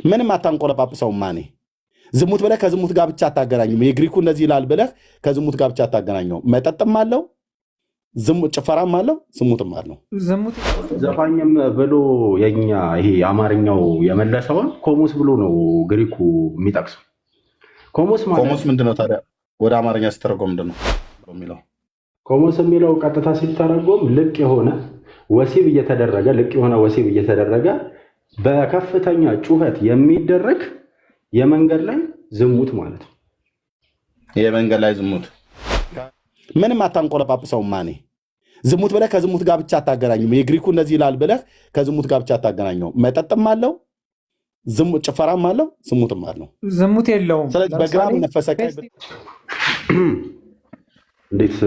ምንም አታንቆለጳጵሰው ማኔ ዝሙት ብለህ ከዝሙት ጋር ብቻ አታገናኙም። የግሪኩ እንደዚህ ይላል ብለህ ከዝሙት ጋር ብቻ አታገናኘው። መጠጥም አለው ጭፈራም አለው ዝሙትም አለው። ዘፋኝም ብሎ የኛ ይሄ አማርኛው የመለሰውን ኮሙስ ብሎ ነው ግሪኩ የሚጠቅሰው። ኮሙስ ምንድነው ታዲያ? ወደ አማርኛ ሲተረጎም ምንድነው የሚለው? ኮሙስ የሚለው ቀጥታ ሲተረጎም ልቅ የሆነ ወሲብ እየተደረገ በከፍተኛ ጩኸት የሚደረግ የመንገድ ላይ ዝሙት ማለት ነው። የመንገድ ላይ ዝሙት ምንም አታንቆለጳጵሰው ማኔ ዝሙት ብለህ ከዝሙት ጋር ብቻ አታገናኙም። የግሪኩ እንደዚህ ይላል ብለህ ከዝሙት ጋር ብቻ አታገናኘው። መጠጥም አለው ጭፈራም አለው ዝሙትም አለው። ዝሙት የለውም። ስለዚህ በግራም ነፈሰ። እንዴት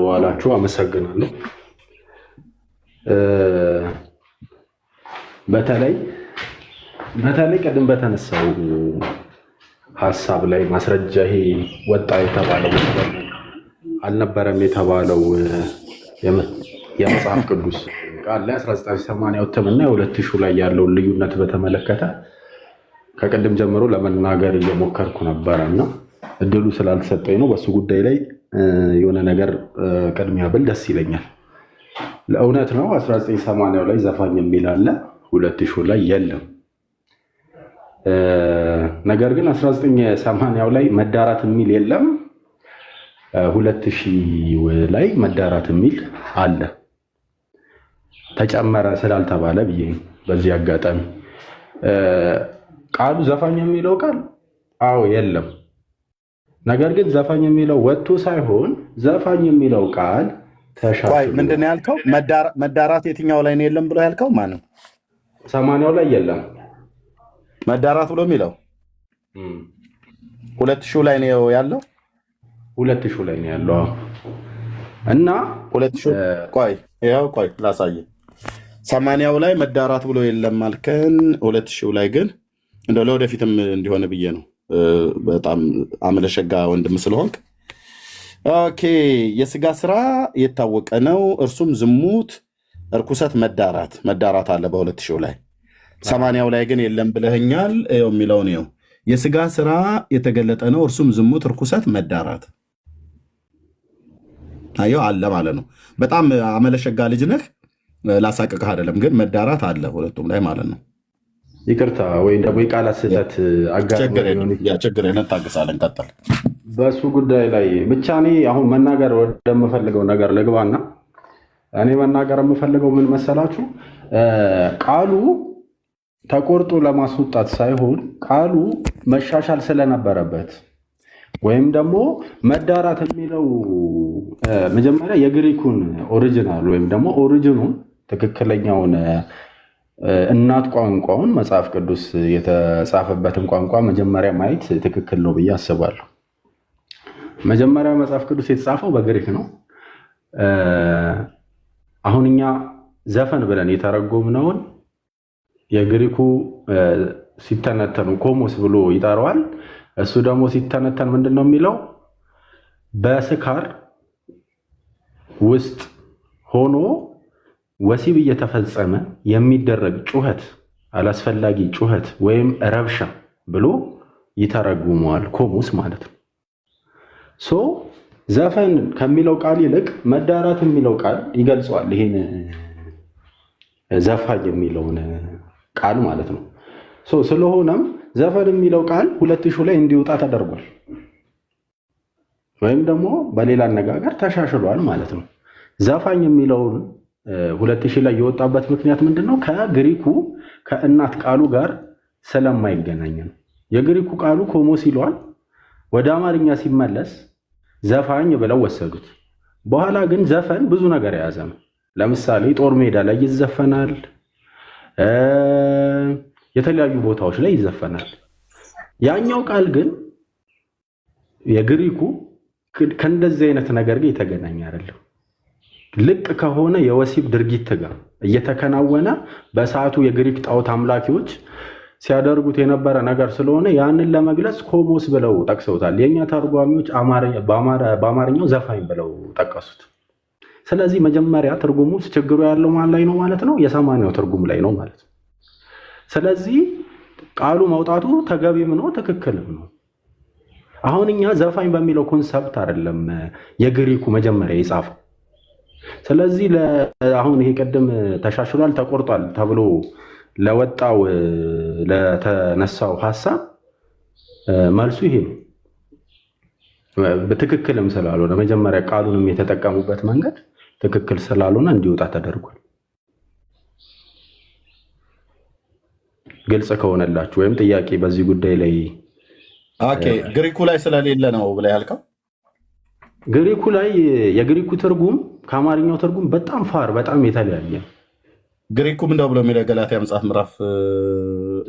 ዋላችሁ? አመሰግናለሁ። በተለይ ቀደም በተነሳው ሀሳብ ላይ ማስረጃ ይሄ ወጣ የተባለው አልነበረም የተባለው የመጽሐፍ ቅዱስ ቃል ላይ 1980 እትምና የ2000 ላይ ያለውን ልዩነት በተመለከተ ከቀደም ጀምሮ ለመናገር እየሞከርኩ ነበረና እድሉ ስላልተሰጠኝ ነው። በሱ ጉዳይ ላይ የሆነ ነገር ቅድሚያ ብል ደስ ይለኛል። ለእውነት ነው 1980 ላይ ዘፋኝ የሚል አለ፣ 2000 ላይ የለም። ነገር ግን 1980 ላይ መዳራት የሚል የለም፣ 2000 ላይ መዳራት የሚል አለ። ተጨመረ ስላልተባለ ብዬ በዚህ አጋጣሚ ቃሉ ዘፋኝ የሚለው ቃል የለም። ነገር ግን ዘፋኝ የሚለው ወጥቶ ሳይሆን ዘፋኝ የሚለው ቃል ተሻሽሏል። ምንድን ነው ያልከው? መዳራት የትኛው ላይ ነው የለም ብሎ ያልከው? ማነው? 80 ላይ የለም መዳራት ብሎ የሚለው 2000 ላይ ነው ያለው። 2000 ላይ ነው ያለው እና 2000 ቆይ ላሳየህ። 80 ላይ መዳራት ብሎ የለም አልከን። 2000 ላይ ግን እንደው ለወደፊትም እንዲሆን ብዬ ነው። በጣም አመለሸጋ ወንድም ስለሆንክ ኦኬ። የስጋ ስራ የታወቀ ነው፣ እርሱም ዝሙት፣ እርኩሰት፣ መዳራት አለ በ2000 ላይ። 80 ላይ ግን የለም ብለኸኛል። ይኸው የሚለውን ይኸው የስጋ ስራ የተገለጠ ነው፣ እርሱም ዝሙት፣ እርኩሰት፣ መዳራት አየው አለ ማለት ነው። በጣም አመለሸጋ ልጅ ነህ፣ ላሳቅቅህ አይደለም፣ ግን መዳራት አለ ሁለቱም ላይ ማለት ነው። ይቅርታ ወይ ደግሞ የቃላት ስህተት ችግር ታገሳለን። ቀጥል። በሱ ጉዳይ ላይ ብቻ እኔ አሁን መናገር ወደምፈልገው ነገር ልግባና እኔ መናገር የምፈልገው ምን መሰላችሁ? ቃሉ ተቆርጦ ለማስወጣት ሳይሆን ቃሉ መሻሻል ስለነበረበት ወይም ደግሞ መዳራት የሚለው መጀመሪያ የግሪኩን ኦሪጂናል ወይም ደግሞ ኦሪጂኑን ትክክለኛውን እናት ቋንቋውን መጽሐፍ ቅዱስ የተጻፈበትን ቋንቋ መጀመሪያ ማየት ትክክል ነው ብዬ አስባለሁ። መጀመሪያ መጽሐፍ ቅዱስ የተጻፈው በግሪክ ነው። አሁን እኛ ዘፈን ብለን የተረጎምነውን የግሪኩ ሲተነተኑ ኮሞስ ብሎ ይጠራዋል። እሱ ደግሞ ሲተነተን ምንድን ነው የሚለው? በስካር ውስጥ ሆኖ ወሲብ እየተፈጸመ የሚደረግ ጩኸት፣ አላስፈላጊ ጩኸት ወይም ረብሻ ብሎ ይተረጉመዋል። ኮሙስ ማለት ነው። ዘፈን ከሚለው ቃል ይልቅ መዳራት የሚለው ቃል ይገልጸዋል። ይሄን ዘፋኝ የሚለውን ቃል ማለት ነው። ስለሆነም ዘፈን የሚለው ቃል 2000 ላይ እንዲወጣ ተደርጓል፣ ወይም ደግሞ በሌላ አነጋገር ተሻሽሏል ማለት ነው። ዘፋኝ የሚለውን 2000 ላይ የወጣበት ምክንያት ምንድነው? ከግሪኩ ከእናት ቃሉ ጋር ስለማይገናኝ ነው። የግሪኩ ቃሉ ኮሞስ ይለዋል፣ ወደ አማርኛ ሲመለስ ዘፋኝ ብለው ወሰዱት። በኋላ ግን ዘፈን ብዙ ነገር የያዘ ነው። ለምሳሌ ጦር ሜዳ ላይ ይዘፈናል፣ የተለያዩ ቦታዎች ላይ ይዘፈናል። ያኛው ቃል ግን የግሪኩ ከእንደዚህ አይነት ነገር ጋር የተገናኘ አይደለም። ልቅ ከሆነ የወሲብ ድርጊት ጋር እየተከናወነ በሰዓቱ የግሪክ ጣዖት አምላኪዎች ሲያደርጉት የነበረ ነገር ስለሆነ ያንን ለመግለጽ ኮሞስ ብለው ጠቅሰውታል። የኛ ተርጓሚዎች በአማርኛው ዘፋኝ ብለው ጠቀሱት። ስለዚህ መጀመሪያ ትርጉሙ ችግሩ ያለው ማን ላይ ነው ማለት ነው? የ80ኛው ትርጉም ላይ ነው ማለት ነው። ስለዚህ ቃሉ መውጣቱ ተገቢም ነው ትክክልም ነው። አሁን እኛ ዘፋኝ በሚለው ኮንሰፕት አይደለም የግሪኩ መጀመሪያ የጻፈው። ስለዚህ አሁን ይሄ ቅድም ተሻሽሏል ተቆርጧል ተብሎ ለወጣው ለተነሳው ሐሳብ መልሱ ይሄ ነው። በትክክልም ስላልሆነ መጀመሪያ ቃሉንም የተጠቀሙበት መንገድ ትክክል ስላልሆነ እንዲወጣ ተደርጓል። ግልጽ ከሆነላችሁ ወይም ጥያቄ በዚህ ጉዳይ ላይ ኦኬ። ግሪኩ ላይ ስለሌለ ነው ብላ ያልከው? ግሪኩ ላይ የግሪኩ ትርጉም ከአማርኛው ትርጉም በጣም የተለያየ። ግሪኩ ምንድነው ብሎ የሚለው ገላትያ መጽሐፍ ምዕራፍ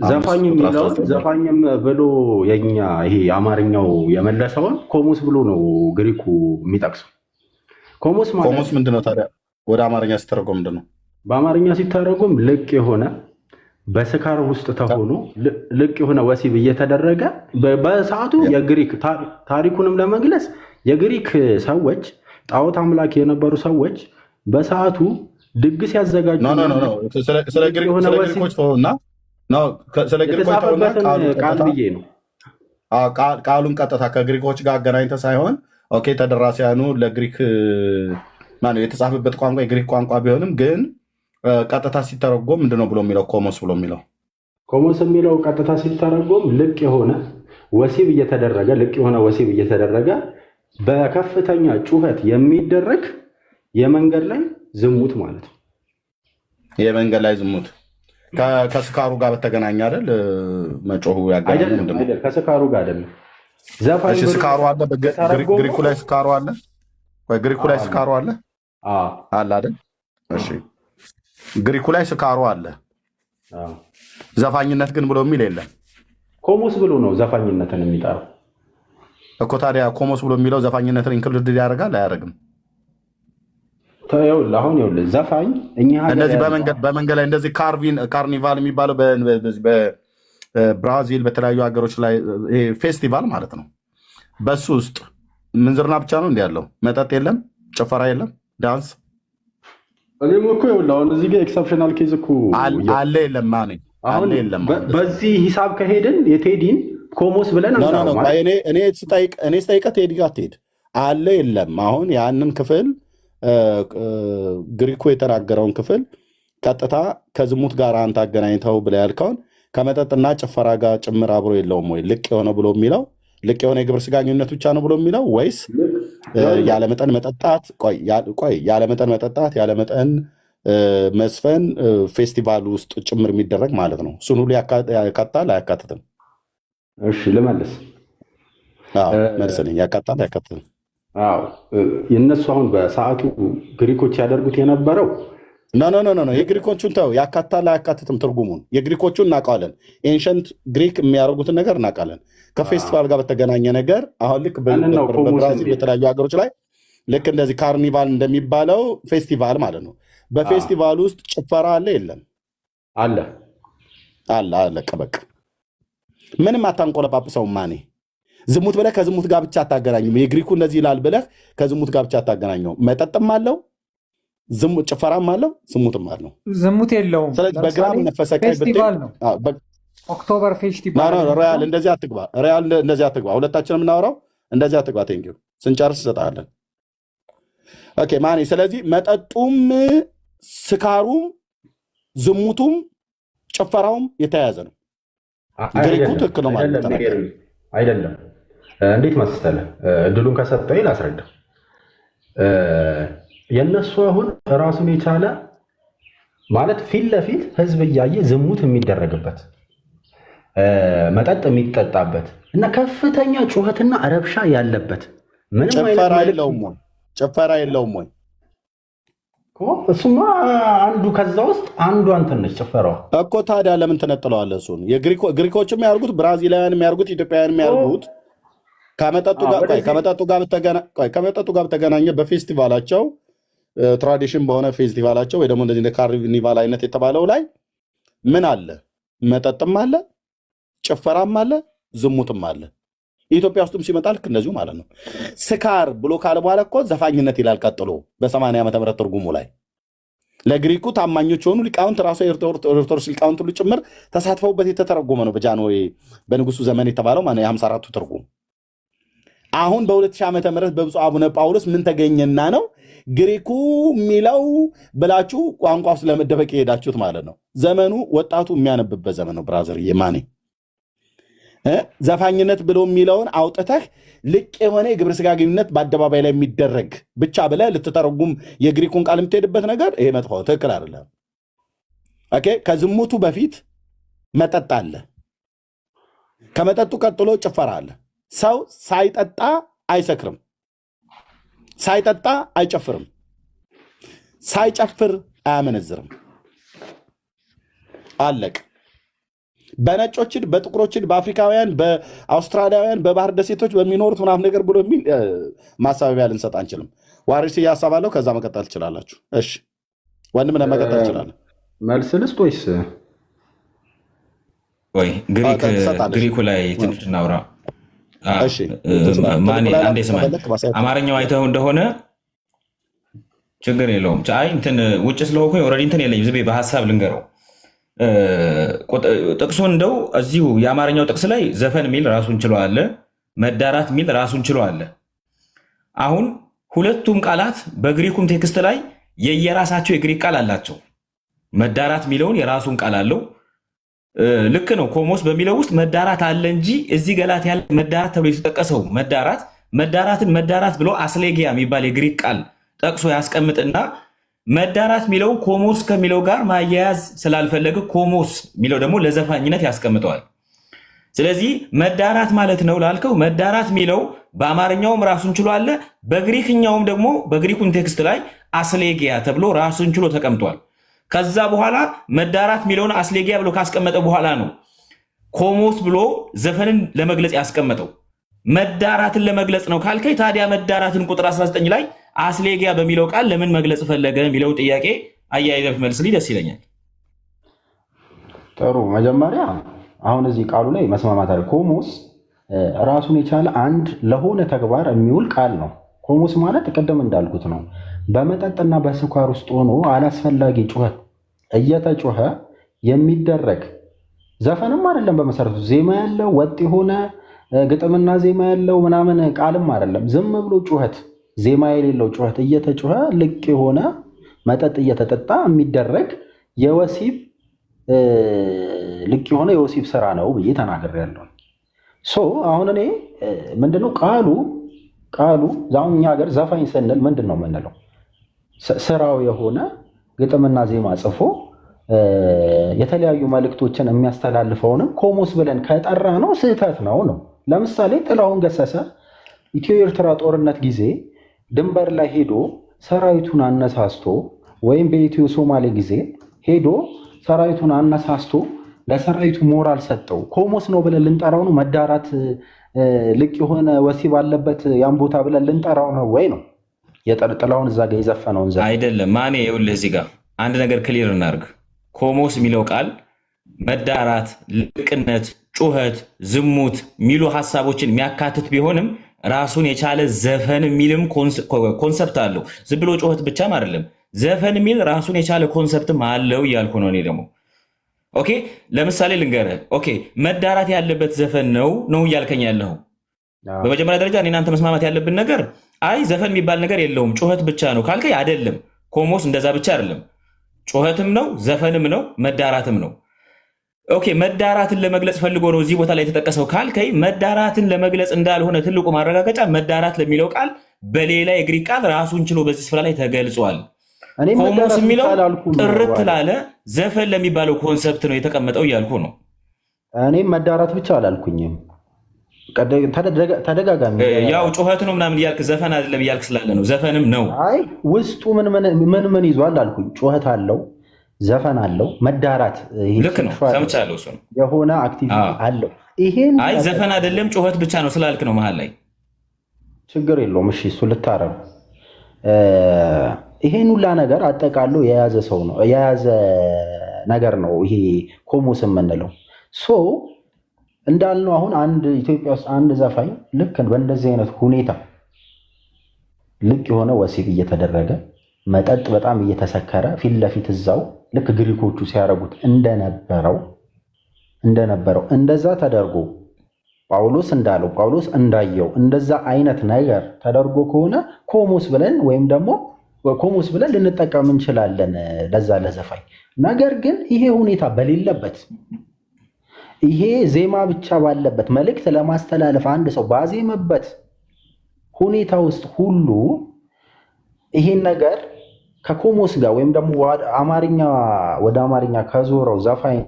ዘፋኝ የሚለው ዘፋኝም ብሎ የኛ ይሄ አማርኛው የመለሰውን ኮሞስ ብሎ ነው ግሪኩ የሚጠቅሰው። ኮሞስ ምንድነው ታዲያ? ወደ አማርኛ ሲተረጎም ምንድነው? በአማርኛ ሲተረጎም ልቅ የሆነ በስካር ውስጥ ተሆኖ ልቅ የሆነ ወሲብ እየተደረገ በሰዓቱ የግሪክ ታሪኩንም ለመግለጽ የግሪክ ሰዎች ጣዖት አምላክ የነበሩ ሰዎች በሰዓቱ ድግስ ያዘጋጁ ስለ ግሪኮች ተውና ቃል ብዬ ነው። ቃሉን ቀጥታ ከግሪኮች ጋር አገናኝተ ሳይሆን ኦኬ ተደራሲያኑ ለግሪክ የተጻፈበት ቋንቋ የግሪክ ቋንቋ ቢሆንም ግን ቀጥታ ሲተረጎም ምንድነው ብሎ የሚለው? ኮሞስ ብሎ የሚለው ኮሞስ የሚለው ቀጥታ ሲተረጎም ልቅ የሆነ ወሲብ እየተደረገ በከፍተኛ ጩኸት የሚደረግ የመንገድ ላይ ዝሙት ማለት ነው። የመንገድ ላይ ዝሙት ከስካሩ ጋር በተገናኘ አይደል? መጮሁ ያገናኘው ምንድነው? ከስካሩ ጋር አይደለም። ዘፋኝ ስካሩ አለ። ግሪኩ ላይ ስካሩ አለ ወይ? ግሪኩ ላይ ስካሩ አለ አለ አይደል? እሺ ግሪኩ ላይ ስካሩ አለ። ዘፋኝነት ግን ብሎ የሚል የለም። ኮሞስ ብሎ ነው ዘፋኝነትን የሚጠራው እኮ። ታዲያ ኮሞስ ብሎ የሚለው ዘፋኝነትን ኢንክሉድ ያደርጋል አያደርግም? አሁን ዘፋኝ እኛ እንደዚህ በመንገድ ላይ እንደዚህ ካርኒቫል የሚባለው በብራዚል በተለያዩ ሀገሮች ላይ ፌስቲቫል ማለት ነው። በሱ ውስጥ ምንዝርና ብቻ ነው እንዲህ ያለው። መጠጥ የለም፣ ጭፈራ የለም፣ ዳንስ እኔም እኮ አሁን እዚህ ጋር ኤክሰፕሽናል ኬዝ እኮ አለ የለም ማለት አለ የለም። በዚህ ሂሳብ ከሄድን የቴዲን ኮሞስ ብለን እኔ ስጠይቀህ ቴዲ ጋር ትሄድ አለ የለም። አሁን ያንን ክፍል ግሪኩ የተናገረውን ክፍል ቀጥታ ከዝሙት ጋር አንተ አገናኝተው ብለህ ያልከውን ከመጠጥና ጭፈራ ጋር ጭምር አብሮ የለውም ወይ? ልቅ የሆነ ብሎ የሚለው ልቅ የሆነ የግብረ ሥጋ ግንኙነት ብቻ ነው ብሎ የሚለው ወይስ ያለመጠን መጠጣት? ያለመጠን መጠጣት፣ ያለመጠን መስፈን ፌስቲቫል ውስጥ ጭምር የሚደረግ ማለት ነው። እሱን ሁሉ ያካትታል አያካትትም? እሺ ልመልስ። መልስልኝ። ያካትታል አያካትትም? የእነሱ አሁን በሰዓቱ ግሪኮች ያደርጉት የነበረው ኖ የግሪኮቹን ተው። ያካትታል አያካትትም ትርጉሙን የግሪኮቹን እናውቃለን። ኤንሸንት ግሪክ የሚያደርጉትን ነገር እናውቃለን። ከፌስቲቫል ጋር በተገናኘ ነገር አሁን ልክ በብራዚል በተለያዩ ሀገሮች ላይ ልክ እንደዚህ ካርኒቫል እንደሚባለው ፌስቲቫል ማለት ነው። በፌስቲቫል ውስጥ ጭፈራ አለ የለም? አለ። ቀበቅ ምንም አታንቆለጳጵሰው። ማኔ ዝሙት ብለህ ከዝሙት ጋር ብቻ አታገናኝም። የግሪኩ እንደዚህ ይላል ብለህ ከዝሙት ጋር ብቻ አታገናኘው። መጠጥም አለው፣ ጭፈራም አለው፣ ዝሙትም አለው። ዝሙት የለውም። ስለዚህ በግራም ነፈሰ ቀኝ ፌስቲቫል ነው። ኦክቶበር ፌስቲቫል ሪያል እንደዚህ አትግባ። ሁለታችን የምናወራው እንደዚህ አትግባ። ቴንኪው ስንጨርስ እንሰጣለን። ኦኬ ማኔ። ስለዚህ መጠጡም ስካሩም ዝሙቱም ጭፈራውም የተያያዘ ነው። ግሪኩ ትክክል ነው ማለት አይደለም። እንዴት መሰለህ? እድሉን ከሰጠኝ ላስረዳ። የእነሱ አሁን ራሱን የቻለ ማለት ፊት ለፊት ህዝብ እያየ ዝሙት የሚደረግበት መጠጥ የሚጠጣበት እና ከፍተኛ ጩኸትና ረብሻ ያለበት ጭፈራ የለውም ወይ? እሱማ አንዱ ከዛ ውስጥ አንዱ አንተን ነች ጭፈራዋ እኮ። ታዲያ ለምን ትነጥለዋለህ? እሱን ግሪኮች የሚያደርጉት ብራዚላውያን የሚያደርጉት ኢትዮጵያውያን የሚያደርጉት ከመጠጡ ጋር በተገናኘ በፌስቲቫላቸው ትራዲሽን በሆነ ፌስቲቫላቸው ወይ ደግሞ እንደዚህ ካርኒቫል አይነት የተባለው ላይ ምን አለ? መጠጥም አለ፣ ጭፈራም አለ፣ ዝሙትም አለ። ኢትዮጵያ ውስጥም ሲመጣ ልክ እንደዚሁ ማለት ነው። ስካር ብሎ ካለ በኋላ እኮ ዘፋኝነት ይላል ቀጥሎ በ80 ዓመተ ምህረት ትርጉሙ ላይ ለግሪኩ ታማኞች የሆኑ ሊቃውንት ራሱ የኦርቶዶክስ ሊቃውንት ሁሉ ጭምር ተሳትፈውበት የተተረጎመ ነው። በጃንሆይ በንጉሱ ዘመን የተባለው ማለት የ54ቱ ትርጉም አሁን በ2000 ዓመተ ምህረት በብፁዕ አቡነ ጳውሎስ ምን ተገኘና ነው ግሪኩ የሚለው ብላችሁ ቋንቋ ውስጥ ለመደበቅ የሄዳችሁት ማለት ነው። ዘመኑ ወጣቱ የሚያነብበት ዘመን ነው። ብራዘር የማኔ ዘፋኝነት ብሎ የሚለውን አውጥተህ ልቅ የሆነ የግብረ ሥጋ ግንኙነት በአደባባይ ላይ የሚደረግ ብቻ ብለህ ልትተረጉም የግሪኩን ቃል የምትሄድበት ነገር ይሄ መጥፎ ትክክል አይደለም። ኦኬ ከዝሙቱ በፊት መጠጥ አለ። ከመጠጡ ቀጥሎ ጭፈራ አለ። ሰው ሳይጠጣ አይሰክርም፣ ሳይጠጣ አይጨፍርም፣ ሳይጨፍር አያመነዝርም። አለቅ በነጮችን፣ በጥቁሮችን፣ በአፍሪካውያን፣ በአውስትራሊያውያን፣ በባህር ደሴቶች በሚኖሩት ምናምን ነገር ብሎ የሚል ማሳበቢያ ልንሰጥ አንችልም። ዋሪስ እያሳባለሁ ከዛ መቀጠል ትችላላችሁ። እሺ ወንድም መቀጠል ትችላለህ። መልስ ልስጥ ወይስ ወይ ግሪኩ ላይ ትንሽ እናውራ? ማን አንዴ ስማኝ። አማርኛው አይተው እንደሆነ ችግር የለውም። አይ እንትን ውጭ ስለሆንኩ ኦልሬዲ እንትን የለኝም። ዝም ብዬ በሀሳብ ልንገረው ጥቅሱን እንደው እዚሁ የአማርኛው ጥቅስ ላይ ዘፈን የሚል ራሱን ችሎ አለ፣ መዳራት የሚል ራሱን ችሎ አለ። አሁን ሁለቱም ቃላት በግሪኩም ቴክስት ላይ የየራሳቸው የግሪክ ቃል አላቸው። መዳራት የሚለውን የራሱን ቃል አለው። ልክ ነው። ኮሞስ በሚለው ውስጥ መዳራት አለ እንጂ እዚህ ገላት ያለ መዳራት ተብሎ የተጠቀሰው መዳራትን መዳራት ብሎ አስሌጊያ የሚባል የግሪክ ቃል ጠቅሶ ያስቀምጥና መዳራት የሚለው ኮሞስ ከሚለው ጋር ማያያዝ ስላልፈለገ ኮሞስ የሚለው ደግሞ ለዘፋኝነት ያስቀምጠዋል። ስለዚህ መዳራት ማለት ነው ላልከው መዳራት የሚለው በአማርኛውም ራሱን ችሎ አለ፣ በግሪክኛውም ደግሞ በግሪኩን ቴክስት ላይ አስሌጊያ ተብሎ ራሱን ችሎ ተቀምጧል። ከዛ በኋላ መዳራት የሚለውን አስሌጊያ ብሎ ካስቀመጠ በኋላ ነው ኮሞስ ብሎ ዘፈንን ለመግለጽ ያስቀመጠው። መዳራትን ለመግለጽ ነው ካልከኝ ታዲያ መዳራትን ቁጥር 19 ላይ አስሌጊያ በሚለው ቃል ለምን መግለጽ ፈለገ የሚለው ጥያቄ አያይዘህ መልስልኝ ደስ ይለኛል። ጥሩ። መጀመሪያ አሁን እዚህ ቃሉ ላይ መስማማት አለ። ኮሞስ ራሱን የቻለ አንድ ለሆነ ተግባር የሚውል ቃል ነው። ኮሞስ ማለት ቅድም እንዳልኩት ነው። በመጠጥና በስኳር ውስጥ ሆኖ አላስፈላጊ ጩኸት እየተጮኸ የሚደረግ ዘፈንም አይደለም። በመሰረቱ ዜማ ያለው ወጥ የሆነ ግጥምና ዜማ ያለው ምናምን ቃልም አይደለም። ዝም ብሎ ጩኸት፣ ዜማ የሌለው ጩኸት እየተጮኸ ልቅ የሆነ መጠጥ እየተጠጣ የሚደረግ የወሲብ ልቅ የሆነ የወሲብ ስራ ነው ብዬ ተናግሬያለሁ። አሁን እኔ ምንድነው ቃሉ ዛሁን እኛ ሀገር ዘፋኝ ስንል ምንድን ነው የምንለው? ስራው የሆነ ግጥምና ዜማ ጽፎ የተለያዩ መልእክቶችን የሚያስተላልፈውንም ኮሞስ ብለን ከጠራ ነው ስህተት ነው። ለምሳሌ ጥላሁን ገሰሰ ኢትዮ ኤርትራ ጦርነት ጊዜ ድንበር ላይ ሄዶ ሰራዊቱን አነሳስቶ ወይም በኢትዮ ሶማሌ ጊዜ ሄዶ ሰራዊቱን አነሳስቶ ለሰራዊቱ ሞራል ሰጠው። ኮሞስ ነው ብለን ልንጠራው ነው? መዳራት ልቅ የሆነ ወሲብ አለበት ያን ቦታ ብለን ልንጠራው ነው ወይ ነው? የጥላሁን እዛ ጋር የዘፈነውን አይደለም። ማኔ ይኸውልህ እዚህ ጋር አንድ ነገር ክሊር እናድርግ። ኮሞስ የሚለው ቃል መዳራት፣ ልቅነት፣ ጩኸት፣ ዝሙት የሚሉ ሀሳቦችን የሚያካትት ቢሆንም ራሱን የቻለ ዘፈን የሚልም ኮንሰፕት አለው። ዝም ብሎ ጩኸት ብቻም አይደለም፣ ዘፈን የሚል ራሱን የቻለ ኮንሰፕትም አለው እያልኩ ነው እኔ ደግሞ። ኦኬ ለምሳሌ ልንገርህ። ኦኬ መዳራት ያለበት ዘፈን ነው እያልከኝ ያለው። በመጀመሪያ ደረጃ እኔ እናንተ መስማማት ያለብን ነገር አይ ዘፈን የሚባል ነገር የለውም ጩኸት ብቻ ነው ካልከኝ አይደለም። ኮሞስ እንደዛ ብቻ አይደለም፣ ጩኸትም ነው፣ ዘፈንም ነው፣ መዳራትም ነው። ኦኬ መዳራትን ለመግለጽ ፈልጎ ነው እዚህ ቦታ ላይ የተጠቀሰው ካልከኝ መዳራትን ለመግለጽ እንዳልሆነ ትልቁ ማረጋገጫ መዳራት ለሚለው ቃል በሌላ የግሪክ ቃል ራሱን ችሎ በዚህ ስፍራ ላይ ተገልጿል። ኮሞስ የሚለው ጥርት ላለ ዘፈን ለሚባለው ኮንሰፕት ነው የተቀመጠው እያልኩ ነው። እኔም መዳራት ብቻ አላልኩኝም። ተደጋጋሚ ያው ጩኸት ነው ምናምን እያልክ ዘፈን አይደለም እያልክ ስላለ ነው። ዘፈንም ነው። አይ ውስጡ ምን ይዟል አልኩኝ። ጩኸት አለው፣ ዘፈን አለው፣ መዳራት ልክ ነው። ሰምቻለሁ። እሱ ነው የሆነ አክቲቪቲ አለው። ይሄን አይ ዘፈን አይደለም ጩኸት ብቻ ነው ስላልክ ነው መሀል ላይ ችግር የለውም። እሺ እሱ ልታረም ይሄን ሁላ ነገር አጠቃሎ የያዘ ሰው ነው የያዘ ነገር ነው ይሄ ኮሞስ የምንለው። እንዳልነው አሁን አንድ ኢትዮጵያ ውስጥ አንድ ዘፋኝ ልክ በእንደዚህ አይነት ሁኔታ ልቅ የሆነ ወሲብ እየተደረገ መጠጥ በጣም እየተሰከረ ፊት ለፊት እዛው ልክ ግሪኮቹ ሲያደርጉት እንደነበረው እንደዛ ተደርጎ ጳውሎስ እንዳለው ጳውሎስ እንዳየው እንደዛ አይነት ነገር ተደርጎ ከሆነ ኮሞስ ብለን ወይም ደግሞ ኮሞስ ብለን ልንጠቀም እንችላለን ለዛ ለዘፋኝ። ነገር ግን ይሄ ሁኔታ በሌለበት ይሄ ዜማ ብቻ ባለበት መልእክት ለማስተላለፍ አንድ ሰው ባዜመበት ሁኔታ ውስጥ ሁሉ ይሄን ነገር ከኮሞስ ጋር ወይም ደግሞ ወደ አማርኛ ከዞረው ዘፋኝ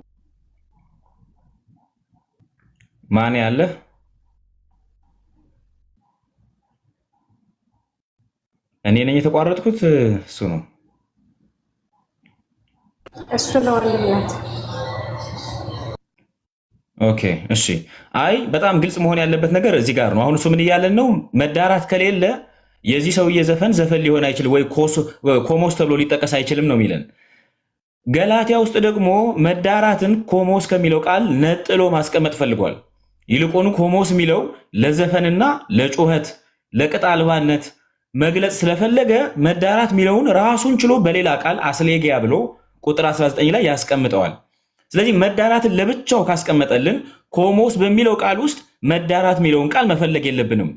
ማን ያለ እኔ ነኝ የተቋረጥኩት? እሱ ነው ወንድምነት። ኦኬ እሺ። አይ በጣም ግልጽ መሆን ያለበት ነገር እዚህ ጋር ነው። አሁን እሱ ምን እያለን ነው? መዳራት ከሌለ የዚህ ሰውዬ ዘፈን ሊሆን አይችልም ወይ ኮሞስ ተብሎ ሊጠቀስ አይችልም ነው የሚለን። ገላትያ ውስጥ ደግሞ መዳራትን ኮሞስ ከሚለው ቃል ነጥሎ ማስቀመጥ ፈልጓል። ይልቁኑ ኮሞስ የሚለው ለዘፈንና ለጩኸት ለቅጥ አልባነት መግለጽ ስለፈለገ መዳራት የሚለውን ራሱን ችሎ በሌላ ቃል አስሌጊያ ብሎ ቁጥር 19 ላይ ያስቀምጠዋል። ስለዚህ መዳራትን ለብቻው ካስቀመጠልን ኮሞስ በሚለው ቃል ውስጥ መዳራት የሚለውን ቃል መፈለግ የለብንም።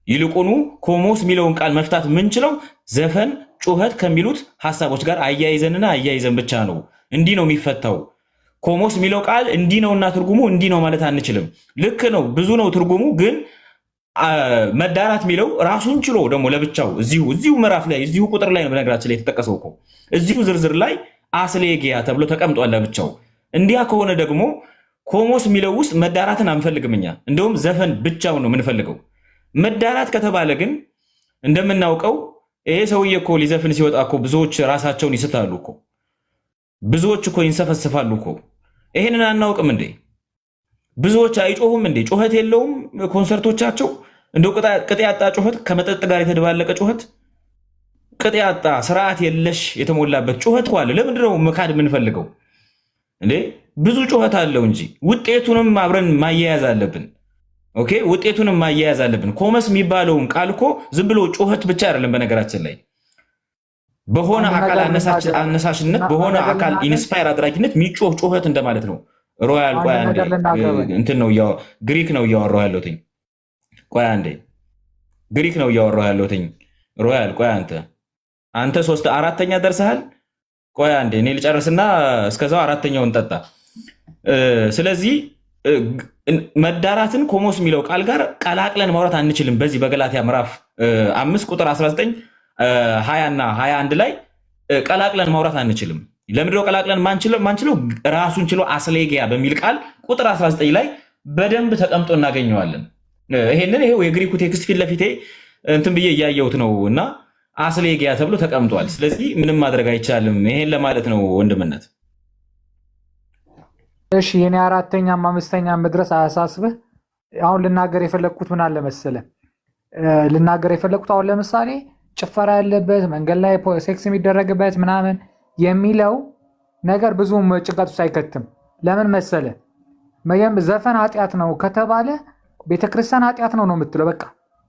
ይልቁኑ ኮሞስ የሚለውን ቃል መፍታት የምንችለው ዘፈን፣ ጩኸት ከሚሉት ሐሳቦች ጋር አያይዘን ብቻ ነው። እንዲህ ነው የሚፈታው። ኮሞስ የሚለው ቃል እንዲህ ነውና ትርጉሙ እንዲህ ነው ማለት አንችልም። ልክ ነው፣ ብዙ ነው ትርጉሙ። ግን መዳራት የሚለው ራሱን ችሎ ደግሞ ለብቻው እዚሁ ምዕራፍ ላይ እዚሁ ቁጥር ላይ ነው በነገራችን ላይ የተጠቀሰው እኮ እዚሁ ዝርዝር ላይ አስሌጊያ ተብሎ ተቀምጧል ለብቻው። እንዲያ ከሆነ ደግሞ ኮሞስ የሚለው ውስጥ መዳራትን አንፈልግም እኛ። እንደውም ዘፈን ብቻውን ነው የምንፈልገው። መዳራት ከተባለ ግን እንደምናውቀው ይሄ ሰውዬ እኮ ሊዘፍን ሲወጣ እኮ ብዙዎች ራሳቸውን ይስታሉ እኮ፣ ብዙዎች እኮ ይንሰፈስፋሉ እኮ። ይሄንን አናውቅም እንዴ? ብዙዎች አይጮሁም እንዴ? ጩኸት የለውም ኮንሰርቶቻቸው? እንደው ቅጥ ያጣ ጩኸት፣ ከመጠጥ ጋር የተደባለቀ ጩኸት፣ ቅጥ ያጣ ስርዓት የለሽ የተሞላበት ጩኸት እኮ አለ። ለምንድን ነው መካድ የምንፈልገው እንዴ? ብዙ ጩኸት አለው እንጂ ውጤቱንም አብረን ማያያዝ አለብን። ኦኬ፣ ውጤቱንም ማያያዝ አለብን። ኮመስ የሚባለውን ቃል እኮ ዝም ብሎ ጩኸት ብቻ አይደለም። በነገራችን ላይ በሆነ አካል አነሳሽነት በሆነ አካል ኢንስፓየር አድራጊነት የሚጮህ ጩኸት እንደማለት ነው። ሮያል ቆይ አንዴ እንትን ነው ግሪክ ነው እያወራሁ ያለሁትኝ። ቆይ አንዴ ግሪክ ነው እያወራሁ ያለሁትኝ። ሮያል ቆይ አንተ ሶስት አራተኛ ደርሰሃል። ቆይ አንዴ እኔ ልጨርስና እስከዛው አራተኛውን ጠጣ። ስለዚህ መዳራትን ኮሞስ የሚለው ቃል ጋር ቀላቅለን ማውራት አንችልም። በዚህ በገላትያ ምዕራፍ 5 ቁጥር 19 20 እና 21 ላይ ቀላቅለን ማውራት አንችልም። ለምንድነው ቀላቅለን ማንችለው? ራሱን ችሎ አስሌጊያ በሚል ቃል ቁጥር 19 ላይ በደንብ ተቀምጦ እናገኘዋለን። ይሄው የግሪኩ ቴክስት ፊት ለፊቴ እንትን ብዬ እያየሁት ነው እና አስሌጊያ ተብሎ ተቀምጧል። ስለዚህ ምንም ማድረግ አይቻልም። ይሄን ለማለት ነው ወንድምነት። እሺ የኔ አራተኛም አምስተኛም መድረስ አያሳስብህ። አሁን ልናገር የፈለግኩት ምን አለ መሰለህ? ልናገር የፈለግኩት አሁን ለምሳሌ ጭፈራ ያለበት መንገድ ላይ ሴክስ የሚደረግበት ምናምን የሚለው ነገር ብዙም ጭንቀት ውስጥ አይከትም። ለምን መሰለህ? ዘፈን ኃጢአት ነው ከተባለ ቤተክርስቲያን ኃጢአት ነው የምትለው በቃ።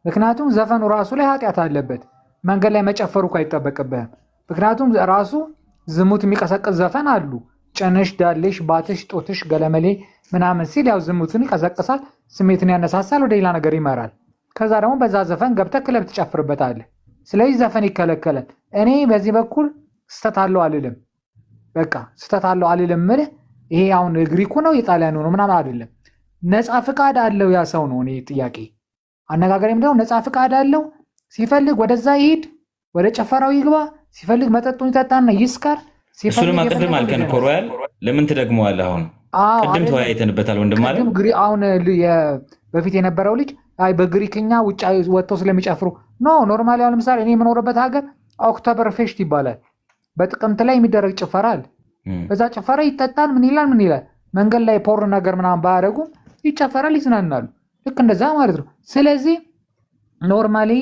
ምክንያቱም ዘፈኑ ራሱ ላይ ኃጢአት አለበት። መንገድ ላይ መጨፈሩ እኮ አይጠበቅብህም። ምክንያቱም ራሱ ዝሙት የሚቀሰቅስ ዘፈን አሉ። ጨነሽ፣ ዳሌሽ፣ ባትሽ፣ ጦትሽ፣ ገለመሌ ምናምን ሲል ያው ዝሙትን ይቀሰቅሳል፣ ስሜትን ያነሳሳል፣ ወደ ሌላ ነገር ይመራል። ከዛ ደግሞ በዛ ዘፈን ገብተህ ክለብ ትጨፍርበታለህ። ስለዚህ ዘፈን ይከለከላል። እኔ በዚህ በኩል ስተት አለው አልልም። በቃ ስተት አለው አልልም። ምልህ ይሄ አሁን ግሪኩ ነው የጣሊያኑ ነው ምናምን አይደለም። ነፃ ፍቃድ አለው ያ ሰው ነው። እኔ ጥያቄ አነጋገር ምንድነው? ነፃ ፍቃድ አለው። ሲፈልግ ወደዛ ይሄድ፣ ወደ ጨፈራው ይግባ፣ ሲፈልግ መጠጡን ይጠጣና ይስከር። እሱንም አቅድም አልከን እኮ ሮያል፣ ለምን ትደግመዋለህ? አሁን ቅድም ተወያይተንበታል ወንድም አለ። አሁን በፊት የነበረው ልጅ አይ በግሪክኛ ውጭ ወጥተው ስለሚጨፍሩ ኖርማሊ። አሁን ለምሳሌ እኔ የምኖርበት ሀገር ኦክቶበር ፌስት ይባላል። በጥቅምት ላይ የሚደረግ ጭፈራ አለ። በዛ ጭፈራ ይጠጣል። ምን ይላል መንገድ ላይ ፖር ነገር ምናምን ባያደርጉም ይጨፈራል፣ ይዝናናሉ። ልክ እንደዛ ማለት ነው። ስለዚህ ኖርማሊ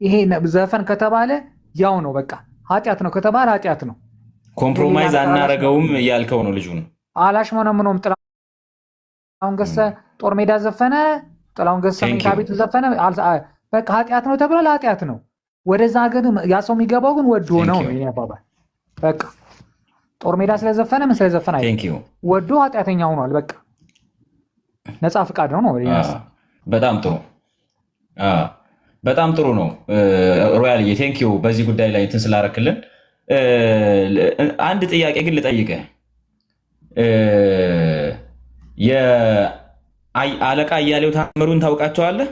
ይሄ ዘፈን ከተባለ ያው ነው በቃ። ኃጢአት ነው ከተባለ ኃጢአት ነው። ኮምፕሮማይዝ አናረገውም እያልከው ነው ልጁን። አላሽሞነምኖም። ጥላሁን ገሰሰ ጦር ሜዳ ዘፈነ፣ ጥላሁን ገሰሰ መኝታ ቤቱ ዘፈነ፣ በቃ ኃጢአት ነው ተብሏል። ኃጢአት ነው። ወደዛ ግን ያ ሰው የሚገባው ግን ወዶ ነው ነው የኔ አባባል። በቃ ጦር ሜዳ ስለዘፈነ ምን ስለዘፈነ አይደለም፣ ወዶ ኃጢአተኛ ሆኗል። በቃ ነፃ ፍቃድ ነው ነው። በጣም ጥሩ በጣም ጥሩ ነው። ሮያልዬ ቴንኪዩ በዚህ ጉዳይ ላይ እንትን ስላረክልን። አንድ ጥያቄ ግን ልጠይቅህ። የአለቃ እያሌው ታምሩን ታውቃቸዋለህ?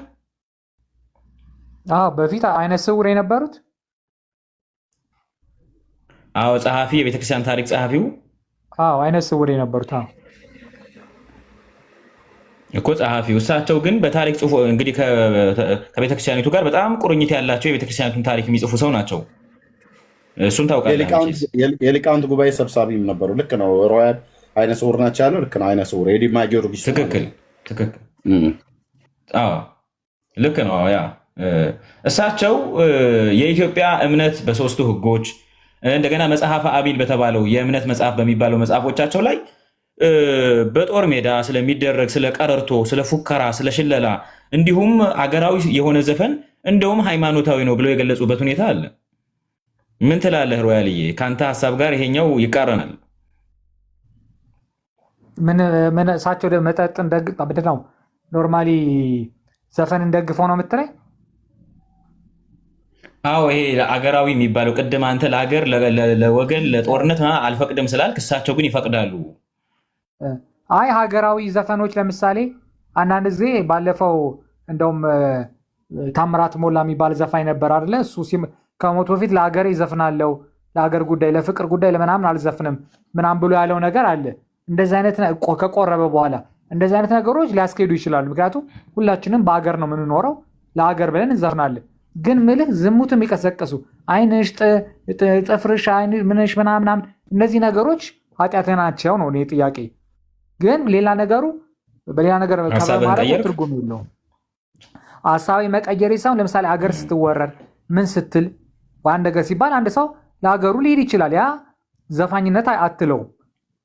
በፊት አይነ ስውር የነበሩት ጸሐፊ፣ የቤተክርስቲያን ታሪክ ጸሐፊው አይነ ስውር የነበሩት እኮ ጸሐፊው። እሳቸው ግን በታሪክ ጽፎ እንግዲህ ከቤተክርስቲያኒቱ ጋር በጣም ቁርኝት ያላቸው የቤተክርስቲያኒቱን ታሪክ የሚጽፉ ሰው ናቸው። እሱን ታውቃለህ? የሊቃውንት ጉባኤ ሰብሳቢም ነበሩ። ልክ ነው። ሮያል አይነ ስውር ናቸው ያለው ልክ ነው። አይነ ስውር የዲማ ጊዮርጊስ ትክክል። ልክ ነው። ያ እሳቸው የኢትዮጵያ እምነት በሶስቱ ህጎች እንደገና መጽሐፈ አቢል በተባለው የእምነት መጽሐፍ በሚባለው መጽሐፎቻቸው ላይ በጦር ሜዳ ስለሚደረግ ስለ ቀረርቶ፣ ስለ ፉከራ፣ ስለ ሽለላ እንዲሁም አገራዊ የሆነ ዘፈን እንደውም ሃይማኖታዊ ነው ብለው የገለጹበት ሁኔታ አለ። ምን ትላለህ ሮያልዬ? ከአንተ ሀሳብ ጋር ይሄኛው ይቃረናል። ምን እሳቸው መጠጥ ምንድን ነው ኖርማሊ ዘፈን እንደግፈው ነው የምትለኝ? ይሄ አገራዊ የሚባለው ቅድም አንተ ለሀገር ለወገን ለጦርነት አልፈቅድም ስላልክ እሳቸው ግን ይፈቅዳሉ። ሀገራዊ ዘፈኖች ለምሳሌ አንዳንድ ጊዜ ባለፈው እንደውም ታምራት ሞላ የሚባል ዘፋኝ ነበር አይደለ? እሱ ከሞቱ በፊት ለሀገሬ ይዘፍናለው፣ ለሀገር ጉዳይ ለፍቅር ጉዳይ ለምናምን አልዘፍንም ምናምን ብሎ ያለው ነገር አለ። እንደዚህ አይነት ከቆረበ በኋላ እንደዚህ አይነት ነገሮች ሊያስኬዱ ይችላሉ። ምክንያቱም ሁላችንም በሀገር ነው የምንኖረው፣ ለሀገር ብለን እንዘፍናለን። ግን ምልህ ዝሙት የሚቀሰቀሱ አይንሽ፣ ጥፍርሽ፣ ምንሽ ምናምን እነዚህ ነገሮች ኃጢአት ናቸው ነው እኔ ጥያቄ። ግን ሌላ ነገሩ በሌላ ነገር ትርጉም የለውም። ሀሳቢ መቀየር ሳይሆን ለምሳሌ ሀገር ስትወረር ምን ስትል በአንድ ነገር ሲባል አንድ ሰው ለሀገሩ ሊሄድ ይችላል። ያ ዘፋኝነት አትለውም።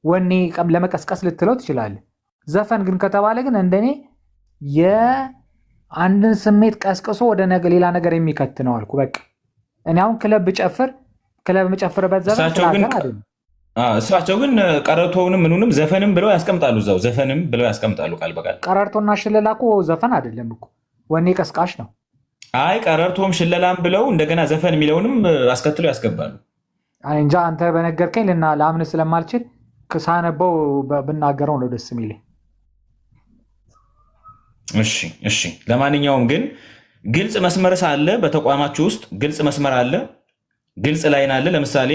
ወኔ ለመቀስቀስ ልትለው ትችላለህ። ዘፈን ግን ከተባለ ግን እንደኔ የአንድን ስሜት ቀስቅሶ ወደ ሌላ ነገር የሚከት ነው አልኩ። በቃ እኔ አሁን ክለብ የምጨፍርበት ዘፈን እሳቸው ግን ቀረርቶውንም ምኑንም ዘፈንም ብለው ያስቀምጣሉ። እዛው ዘፈንም ብለው ያስቀምጣሉ ቃል በቃል። ቀረርቶና ሽለላ እኮ ዘፈን አይደለም እኮ ወኔ ቀስቃሽ ነው። ቀረርቶም ሽለላም ብለው እንደገና ዘፈን የሚለውንም አስከትሎ ያስገባሉ። እንጃ አንተ በነገርከኝ ለአምን ስለማልችል ሳነበው ብናገረው ነው ደስ የሚለኝ። እሺ። ለማንኛውም ግን ግልጽ መስመር ሳለ በተቋማችሁ ውስጥ ግልጽ መስመር አለ፣ ግልጽ ላይን አለ። ለምሳሌ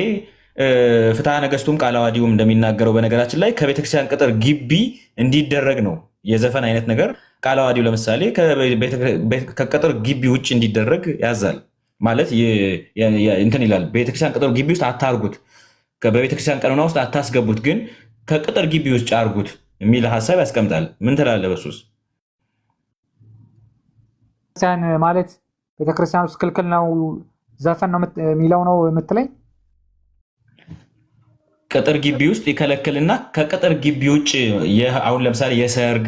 ፍትሐ ነገሥቱም ቃለ ዓዋዲውም እንደሚናገረው በነገራችን ላይ ከቤተክርስቲያን ቅጥር ግቢ እንዲደረግ ነው የዘፈን አይነት ነገር። ቃለ ዓዋዲው ለምሳሌ ከቅጥር ግቢ ውጭ እንዲደረግ ያዛል። ማለት እንትን ይላል፣ ቤተክርስቲያን ቅጥር ግቢ ውስጥ አታርጉት፣ በቤተክርስቲያን ቀኖና ውስጥ አታስገቡት፣ ግን ከቅጥር ግቢ ውስጥ አርጉት የሚል ሀሳብ ያስቀምጣል። ምን ትላለህ በሱስ? ማለት ቤተክርስቲያን ውስጥ ክልክል ነው ዘፈን ነው የሚለው ነው የምትለኝ? ቅጥር ግቢ ውስጥ ይከለክልና ከቅጥር ግቢ ውጭ አሁን ለምሳሌ የሰርግ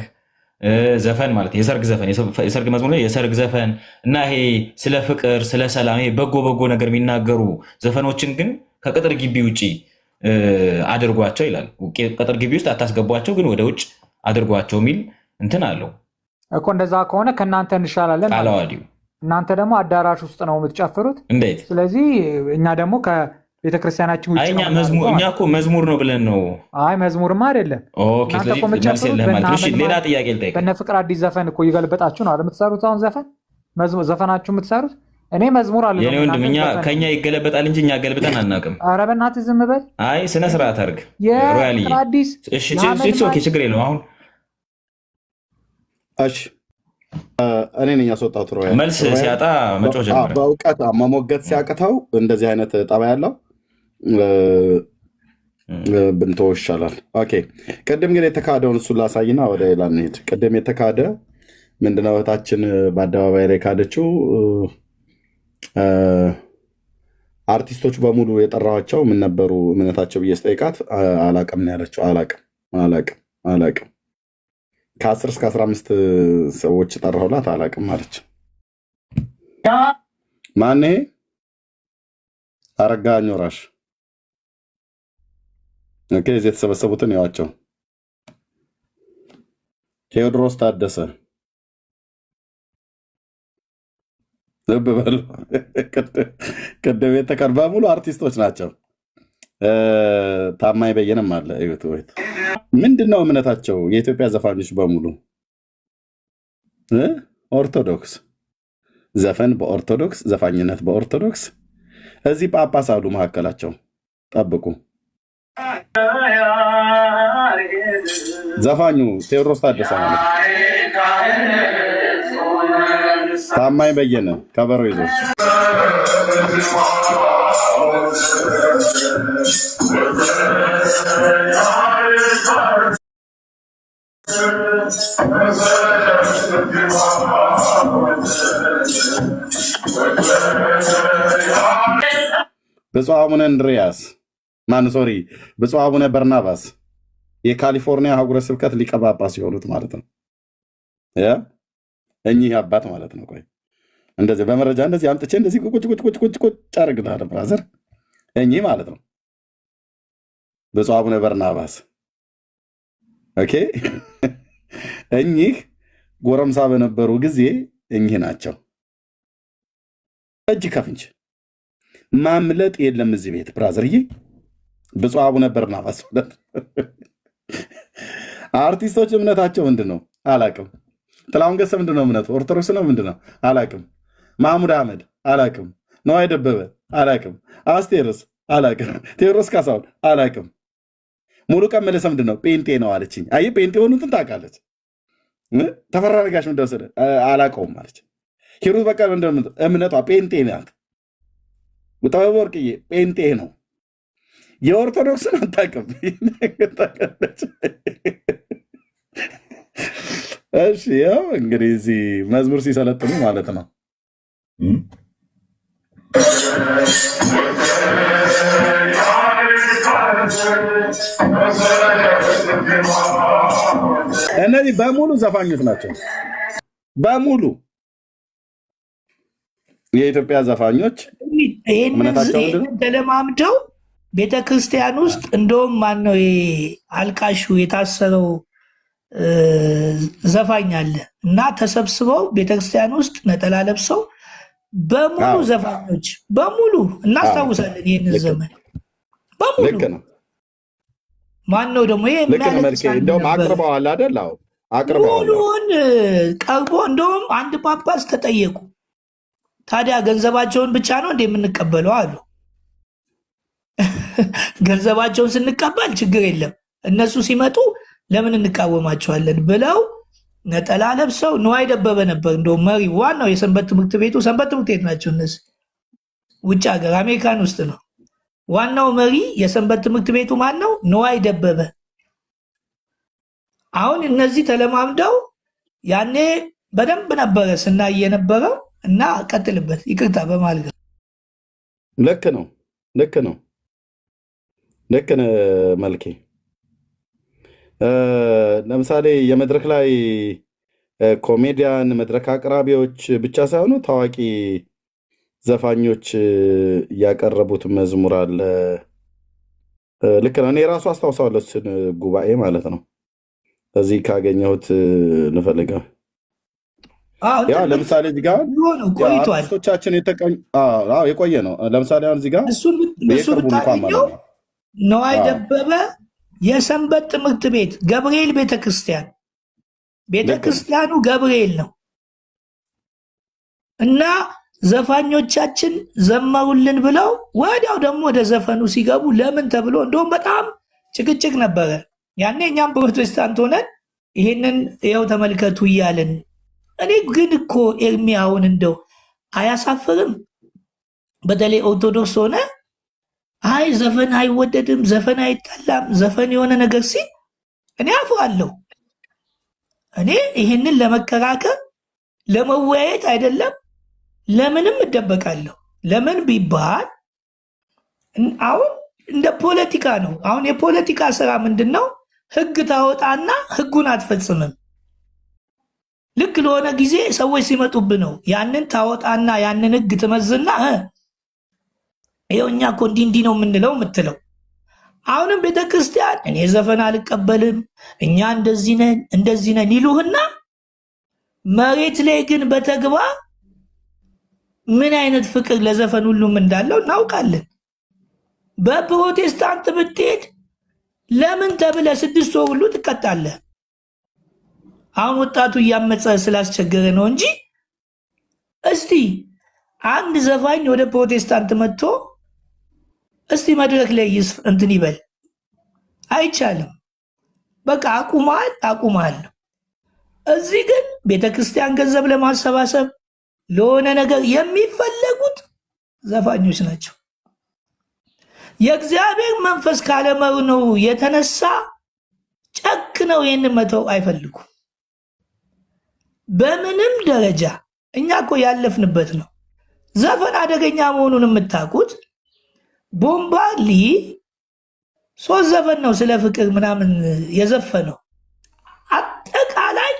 ዘፈን ማለት የሰርግ መዝሙር የሰርግ ዘፈን እና ይሄ ስለ ፍቅር ስለ ሰላም ይሄ በጎ ነገር የሚናገሩ ዘፈኖችን ግን ከቅጥር ግቢ ውጭ አድርጓቸው ይላል። ቅጥር ግቢ ውስጥ አታስገቧቸው፣ ግን ወደ ውጭ አድርጓቸው የሚል እንትን አለው እኮ። እንደዛ ከሆነ ከእናንተ እንሻላለን። ቃለ ዓዋዲው እናንተ ደግሞ አዳራሽ ውስጥ ነው የምትጨፍሩት። እንዴት? ስለዚህ እኛ ደግሞ ቤተክርስቲያናችን ውጭ እኛ እኮ መዝሙር ነው ብለን ነው። መዝሙርማ አይደለም። ሌላ ጥያቄ ልጠይቅ። በእነ ፍቅር አዲስ ዘፈን እኮ እየገልበጣችሁ ነው የምትሰሩት። አሁን ዘፈናችሁ የምትሰሩት እኔ መዝሙር አለ የኔ ወንድም፣ ከኛ ይገለበጣል እንጂ እኛ ገልብጠን አናውቅም። ኧረ በእናትህ ዝም በል። ስነ ስርዓት አድርግ። አዲስ ችግር የለውም። አሁን እኔ ነኝ ያስወጣሁት። መልስ ሲያጣ መጮህ ጀመረ። በእውቀት መሞገት ሲያቅተው እንደዚህ አይነት ጠባይ ያለው ብንተው ይሻላል። ኦኬ፣ ቅድም ግን የተካደውን እሱን ላሳይና ወደ ሌላ እንሂድ። ቅድም የተካደ ምንድነው? እህታችን በአደባባይ ላይ ካደችው አርቲስቶች በሙሉ የጠራኋቸው ምን ነበሩ እምነታቸው ብዬ ስጠይቃት አላቅም ነው ያለችው። አላቅም ከ10 እስከ 15 ሰዎች ጠራሁላት። አላቅም አለች። ማን አረጋኸኝ ወራሽ ኦኬ። እዚህ የተሰበሰቡትን ያዋቸው ቴዎድሮስ ታደሰ ልብ በሉ። ቅድም የተቀር በሙሉ አርቲስቶች ናቸው። ታማኝ በየነም አለ። እዩት ወይ ምንድን ነው እምነታቸው? የኢትዮጵያ ዘፋኞች በሙሉ ኦርቶዶክስ፣ ዘፈን በኦርቶዶክስ፣ ዘፋኝነት በኦርቶዶክስ። እዚህ ጳጳስ አሉ መካከላቸው። ጠብቁ። ዘፋኙ ቴዎድሮስ ታደሰ ማለት ታማኝ በየነ ከበሮ ይዞ ብፁዕ አቡነ እንድሪያስ ሶሪ ብፁዕ አቡነ በርናባስ የካሊፎርኒያ ሀገረ ስብከት ሊቀ ጳጳስ የሆኑት ማለት ነው። እኚህ አባት ማለት ነው። ቆይ እንደዚህ በመረጃ እንደዚህ አምጥቼ እንደዚህ ቁጭ አድርግልሃለሁ ብራዘር። እኚህ ማለት ነው ብፁዕ አቡነ በርናባስ። ኦኬ እኚህ ጎረምሳ በነበሩ ጊዜ እኚህ ናቸው። እጅ ከፍንጅ ማምለጥ የለም እዚህ ቤት ብራዘርዬ። ብፁዕ አቡነ በርናባስ ማለት አርቲስቶች እምነታቸው ምንድን ነው አላቅም። ጥላሁን ገሰ ምንድን ነው እምነቱ? ኦርቶዶክስ ነው ምንድን ነው አላቅም። ማህሙድ አህመድ አላቅም። ነዋይ ደበበ አላቅም። አስቴርስ አላቅም። ቴዎድሮስ ካሳሁን አላቅም። ሙሉ ቀን መለሰ ምንድን ነው? ጴንጤ ነው አለችኝ። አይ ጴንጤ የሆኑትን ታውቃለች። ተፈራ ነጋሽ ምንድን ነው አላቀውም አለች። ሂሩት በቃ እምነቷ ጴንጤ ናት። ጥበብ ወርቅዬ ጴንጤ ነው። የኦርቶዶክስን አታውቅም። እሺ ያው እንግዲህ እዚህ መዝሙር ሲሰለጥኑ ማለት ነው። እነዚህ በሙሉ ዘፋኞች ናቸው። በሙሉ የኢትዮጵያ ዘፋኞች ተለማምደው ቤተክርስቲያን ውስጥ እንደውም ማነው አልቃሹ የታሰረው ዘፋኝ አለ እና ተሰብስበው ቤተክርስቲያን ውስጥ ነጠላ ለብሰው በሙሉ ዘፋኞች በሙሉ እናስታውሳለን። ይህንን ዘመን በሙሉ ማን ነው ደግሞ እንደውም አቅርበዋል አይደል? ሙሉውን ቀርቦ እንደውም አንድ ጳጳስ ተጠየቁ። ታዲያ ገንዘባቸውን ብቻ ነው እንደ የምንቀበለው አሉ። ገንዘባቸውን ስንቀበል ችግር የለም እነሱ ሲመጡ ለምን እንቃወማቸዋለን ብለው ነጠላ ለብሰው ነዋይ ደበበ ነበር እንደውም መሪ ዋናው የሰንበት ትምህርት ቤቱ ሰንበት ትምህርት ቤት ናቸው እነዚህ ውጭ ሀገር አሜሪካን ውስጥ ነው ዋናው መሪ የሰንበት ትምህርት ቤቱ ማን ነው? ነዋይ ደበበ። አሁን እነዚህ ተለማምደው ያኔ በደንብ ነበረ ስናይ የነበረው እና ቀጥልበት ይቅርታ በማለት ልክ ነው ልክ ነው ልክ ነው መልኬ። ለምሳሌ የመድረክ ላይ ኮሜዲያን መድረክ አቅራቢዎች ብቻ ሳይሆኑ ታዋቂ ዘፋኞች ያቀረቡት መዝሙር አለ። ልክ ነው። እኔ ራሱ አስታውሳለሁ እሱን ጉባኤ ማለት ነው። እዚህ ካገኘሁት ልፈልገው። ለምሳሌ እዚህ ጋር አርቲስቶቻችን የቆየ ነው። ለምሳሌ አሁን እዚህ ጋር እሱ ብታገኘው ነዋይ ደበበ የሰንበት ትምህርት ቤት ገብርኤል ቤተክርስቲያን ቤተክርስቲያኑ ገብርኤል ነው እና ዘፋኞቻችን ዘመሩልን ብለው ወዲያው ደግሞ ወደ ዘፈኑ ሲገቡ ለምን ተብሎ እንደውም በጣም ጭቅጭቅ ነበረ። ያኔ እኛም ፕሮቴስታንት ሆነን ይሄንን ይኸው ተመልከቱ እያልን እኔ ግን እኮ ኤርሚ አሁን እንደው አያሳፍርም? በተለይ ኦርቶዶክስ ሆነ አይ ዘፈን አይወደድም፣ ዘፈን አይጠላም፣ ዘፈን የሆነ ነገር ሲል እኔ አፍራለሁ። እኔ ይህንን ለመከራከር ለመወያየት አይደለም ለምንም እደበቃለሁ። ለምን ቢባል አሁን እንደ ፖለቲካ ነው። አሁን የፖለቲካ ስራ ምንድን ነው? ህግ ታወጣና ህጉን አትፈጽምም። ልክ ለሆነ ጊዜ ሰዎች ሲመጡብ ነው ያንን ታወጣና ያንን ህግ ትመዝና ይኸው እኛ እኮ እንዲህ ነው የምንለው የምትለው። አሁንም ቤተክርስቲያን እኔ ዘፈን አልቀበልም እኛ እንደዚህ ነን ይሉህና መሬት ላይ ግን በተግባር ምን አይነት ፍቅር ለዘፈን ሁሉም እንዳለው እናውቃለን። በፕሮቴስታንት ብትሄድ ለምን ተብለ 6 ወር ሁሉ ትቀጣለህ። አሁን ወጣቱ እያመፀ ስላስቸገረ ነው እንጂ እስቲ አንድ ዘፋኝ ወደ ፕሮቴስታንት መጥቶ እስቲ መድረክ ላይ እንትን ይበል፣ አይቻልም። በቃ አቁማል። እዚህ ግን ቤተክርስቲያን ገንዘብ ለማሰባሰብ ለሆነ ነገር የሚፈለጉት ዘፋኞች ናቸው። የእግዚአብሔር መንፈስ ካለመኖሩ የተነሳ ጨክነው ይህንን መተው አይፈልጉም። በምንም ደረጃ እኛ እኮ ያለፍንበት ነው። ዘፈን አደገኛ መሆኑን የምታውቁት ቦምባርሊ 3 ዘፈን ነው ስለ ፍቅር ምናምን የዘፈነው። አጠቃላይ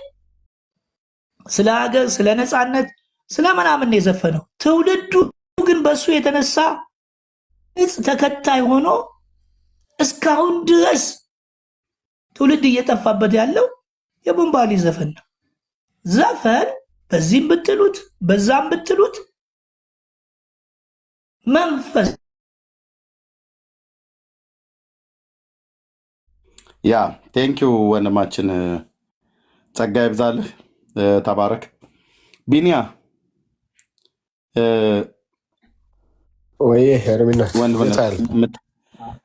ስለ ሀገር፣ ስለ ነፃነት፣ ስለ ምናምን የዘፈነው። ትውልዱ ግን በሱ የተነሳ እጽ ተከታይ ሆኖ እስካሁን ድረስ ትውልድ እየጠፋበት ያለው የቦምባርሊ ዘፈን ነው። ዘፈን በዚህም ብትሉት በዛም ብትሉት መንፈስ ያ ቴንኪዩ ወንድማችን ጸጋ ይብዛልህ፣ ተባረክ። ቢኒያ ወይ ሄርሚና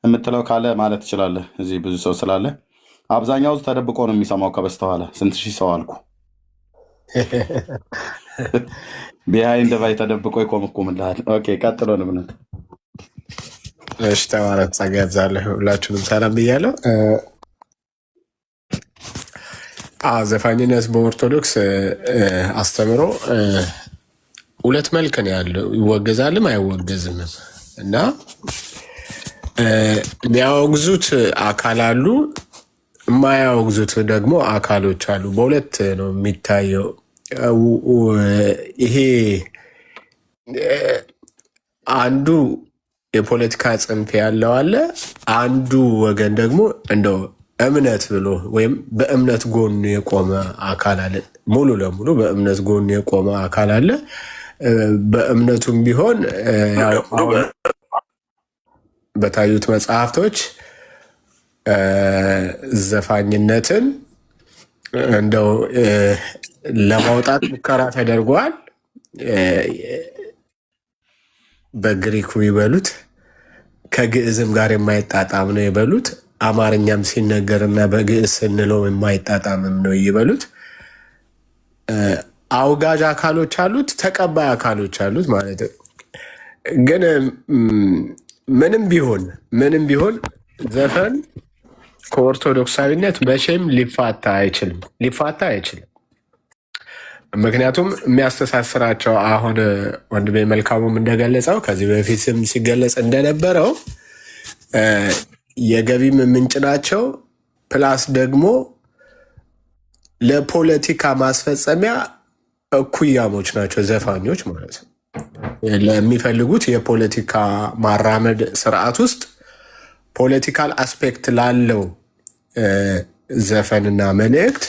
የምትለው ካለ ማለት ትችላለህ። እዚህ ብዙ ሰው ስላለ አብዛኛው ተደብቆ ነው የሚሰማው ከበስተኋላ። ስንት ሺህ ሰው አልኩ ቢሃይንድ ባይ ተደብቆ ይቆምቁምልሃል። ኦኬ ቀጥሎ ንብነት። እሺ ተባረክ፣ ጸጋ ይብዛልህ። ሁላችሁንም ሰላም ብያለሁ። ዘፋኝነት በኦርቶዶክስ አስተምሮ 2 መልክ ነው ያለው፣ ይወገዛልም አይወገዝምም። እና የሚያወግዙት አካል አሉ፣ የማያወግዙት ደግሞ አካሎች አሉ። በሁለት ነው የሚታየው። ይሄ አንዱ የፖለቲካ ጽንፍ ያለው አለ፣ አንዱ ወገን ደግሞ እንደው እምነት ብሎ ወይም በእምነት ጎን የቆመ አካል አለ። ሙሉ ለሙሉ በእምነት ጎን የቆመ አካል አለ። በእምነቱም ቢሆን በታዩት መጽሐፍቶች ዘፋኝነትን እንደው ለማውጣት ሙከራ ተደርጓል። በግሪኩ ይበሉት ከግዕዝም ጋር የማይጣጣም ነው ይበሉት፣ አማርኛም ሲነገርና በግዕዝ ስንለው የማይጣጣምም ነው ይበሉት። አውጋዥ አካሎች አሉት፣ ተቀባይ አካሎች አሉት ማለት ነው። ግን ምንም ቢሆን ዘፈን ከኦርቶዶክሳዊነት መቼም ሊፋታ አይችልም። ምክንያቱም የሚያስተሳስራቸው አሁን ወንድሜ መልካሙም እንደገለጸው ከዚህ በፊትም ሲገለጽ እንደነበረው የገቢም ምንጭ ናቸው። ፕላስ ደግሞ ለፖለቲካ ማስፈጸሚያ እኩያሞች ናቸው ዘፋኞች ማለት ነው። ለሚፈልጉት የፖለቲካ ማራመድ ስርዓት ውስጥ ፖለቲካል አስፔክት ላለው ዘፈንና መልእክት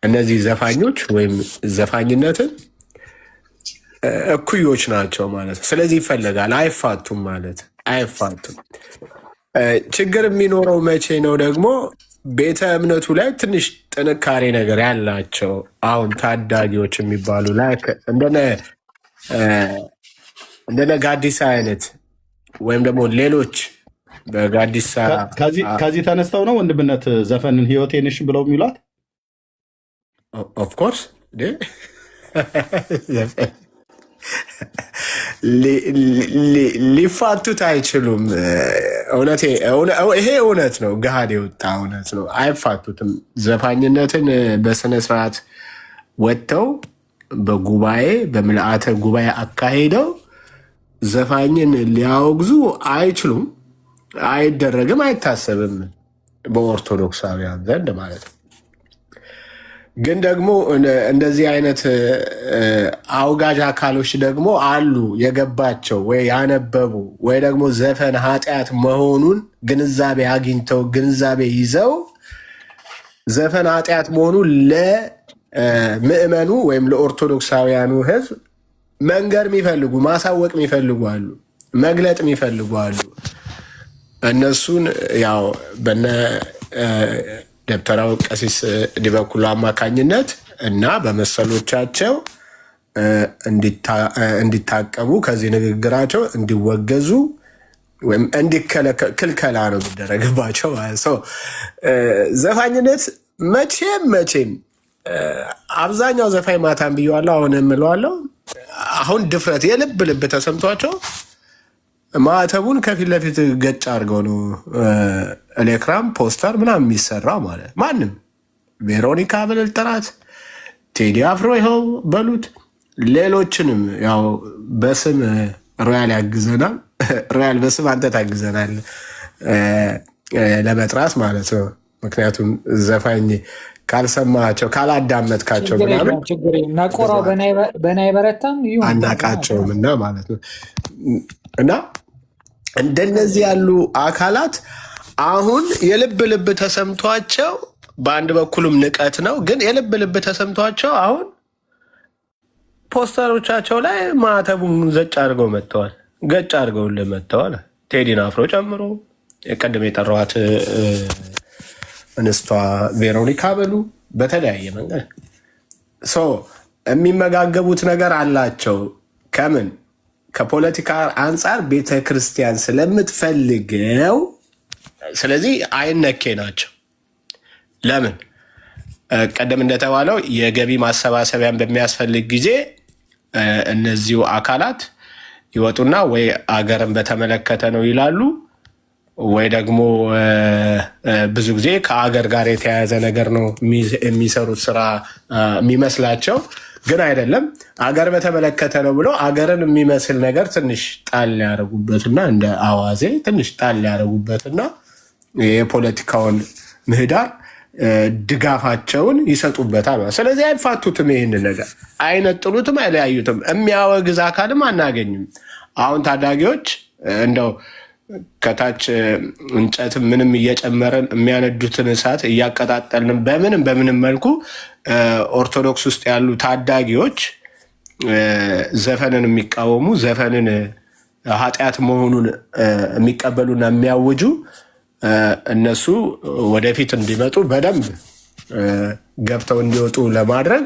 እነዚህ ዘፋኞች ወይም ዘፋኝነትን እኩዮች ናቸው ማለት ነው። ስለዚህ ይፈለጋል፣ አይፋቱም ማለት አይፋቱም። ችግር የሚኖረው መቼ ነው ደግሞ ቤተ እምነቱ ላይ ትንሽ ጥንካሬ ነገር ያላቸው አሁን ታዳጊዎች የሚባሉ ላይ እንደነ ጋዲሳ አይነት ወይም ደግሞ ሌሎች በጋዲሳ ከዚህ ተነስተው ነው ወንድምነት ዘፈንን ህይወቴ ነሽ ብለው የሚሏት። ኦፍኮርስ ሊፋቱት አይችሉም። ይሄ እውነት ነው፣ ገሃድ የወጣ እውነት ነው። አይፋቱትም። ዘፋኝነትን በስነስርዓት ወጥተው በጉባኤ በምልአተ ጉባኤ አካሄደው ዘፋኝን ሊያወግዙ አይችሉም። አይደረግም፣ አይታሰብም በኦርቶዶክሳውያን ዘንድ ማለት ነው። ግን ደግሞ እንደዚህ አይነት አውጋዥ አካሎች ደግሞ አሉ የገባቸው ወይ ያነበቡ ወይ ደግሞ ዘፈን ኃጢአት መሆኑን ግንዛቤ አግኝተው ግንዛቤ ይዘው ዘፈን ኃጢአት መሆኑን ለምዕመኑ ወይም ለኦርቶዶክሳውያኑ ሕዝብ መንገር የሚፈልጉ ማሳወቅ የሚፈልጉ አሉ፣ መግለጥ የሚፈልጉ አሉ። እነሱን ያው በነ ደብተራው ቀሲስ ዲበኩሉ አማካኝነት እና በመሰሎቻቸው እንዲታቀቡ ከዚህ ንግግራቸው እንዲወገዙ ወይም ክልከላ ነው የሚደረግባቸው ማለት ነው። ዘፋኝነት መቼም አብዛኛው ዘፋኝ ማታም ብየዋለሁ፣ አሁን እምለዋለሁ። አሁን ድፍረት የልብ ልብ ተሰምቷቸው ማዕተቡን ከፊት ለፊት ገጭ አድርገው ነው ኤሌክራም ፖስተር ምናምን የሚሰራው ማለት ማንም ቬሮኒካ ብለል ጥራት ቴዲ አፍሮ ይኸው በሉት ሌሎችንም ያው በስም ሮያል ያግዘናል። ሮያል በስም አንተ ታግዘናል ለመጥራት ማለት ነው። ምክንያቱም ዘፋኝ ካልሰማቸው ካላዳመጥካቸው ምናምን ነቆራው በናይ በረታም አናቃቸውም እና ማለት ነው። እና እንደነዚህ ያሉ አካላት አሁን የልብ ልብ ተሰምቷቸው በአንድ በኩልም ንቀት ነው፣ ግን የልብ ልብ ተሰምቷቸው አሁን ፖስተሮቻቸው ላይ ማዕተቡን ዘጭ አድርገው መጥተዋል፣ ገጭ አድርገው መጥተዋል። ቴዲን አፍሮ ጨምሮ ቀደም የጠራኋት እንስቷ ቬሮኒካ በሉ በተለያየ መንገድ የሚመጋገቡት ነገር አላቸው። ከምን ከፖለቲካ አንጻር ቤተክርስቲያን ስለምትፈልገው፣ ስለዚህ አይነኬ ናቸው። ለምን ቀደም እንደተባለው የገቢ ማሰባሰቢያን በሚያስፈልግ ጊዜ እነዚሁ አካላት ይወጡና ወይ አገርን በተመለከተ ነው ይላሉ፣ ወይ ደግሞ ብዙ ጊዜ ከአገር ጋር የተያያዘ ነገር ነው የሚሰሩት ስራ የሚመስላቸው፣ ግን አይደለም። አገር በተመለከተ ነው ብሎ አገርን የሚመስል ነገር ትንሽ ጣል ያደረጉበትና እንደ አዋዜ ትንሽ ጣል ያደረጉበትና የፖለቲካውን ምህዳር ድጋፋቸውን ይሰጡበታል። ስለዚህ አይፋቱትም፣ ይህን ነገር አይነጥሉትም፣ አይለያዩትም። የሚያወግዝ አካልም አናገኝም። አሁን ታዳጊዎች እንደው ከታች እንጨት ምንም እየጨመረን የሚያነዱትን እሳት እያቀጣጠልን በምንም መልኩ ኦርቶዶክስ ውስጥ ያሉ ታዳጊዎች ዘፈንን የሚቃወሙ ዘፈንን ኃጢአት መሆኑን የሚቀበሉና የሚያውጁ እነሱ ወደፊት እንዲመጡ በደንብ ገብተው እንዲወጡ ለማድረግ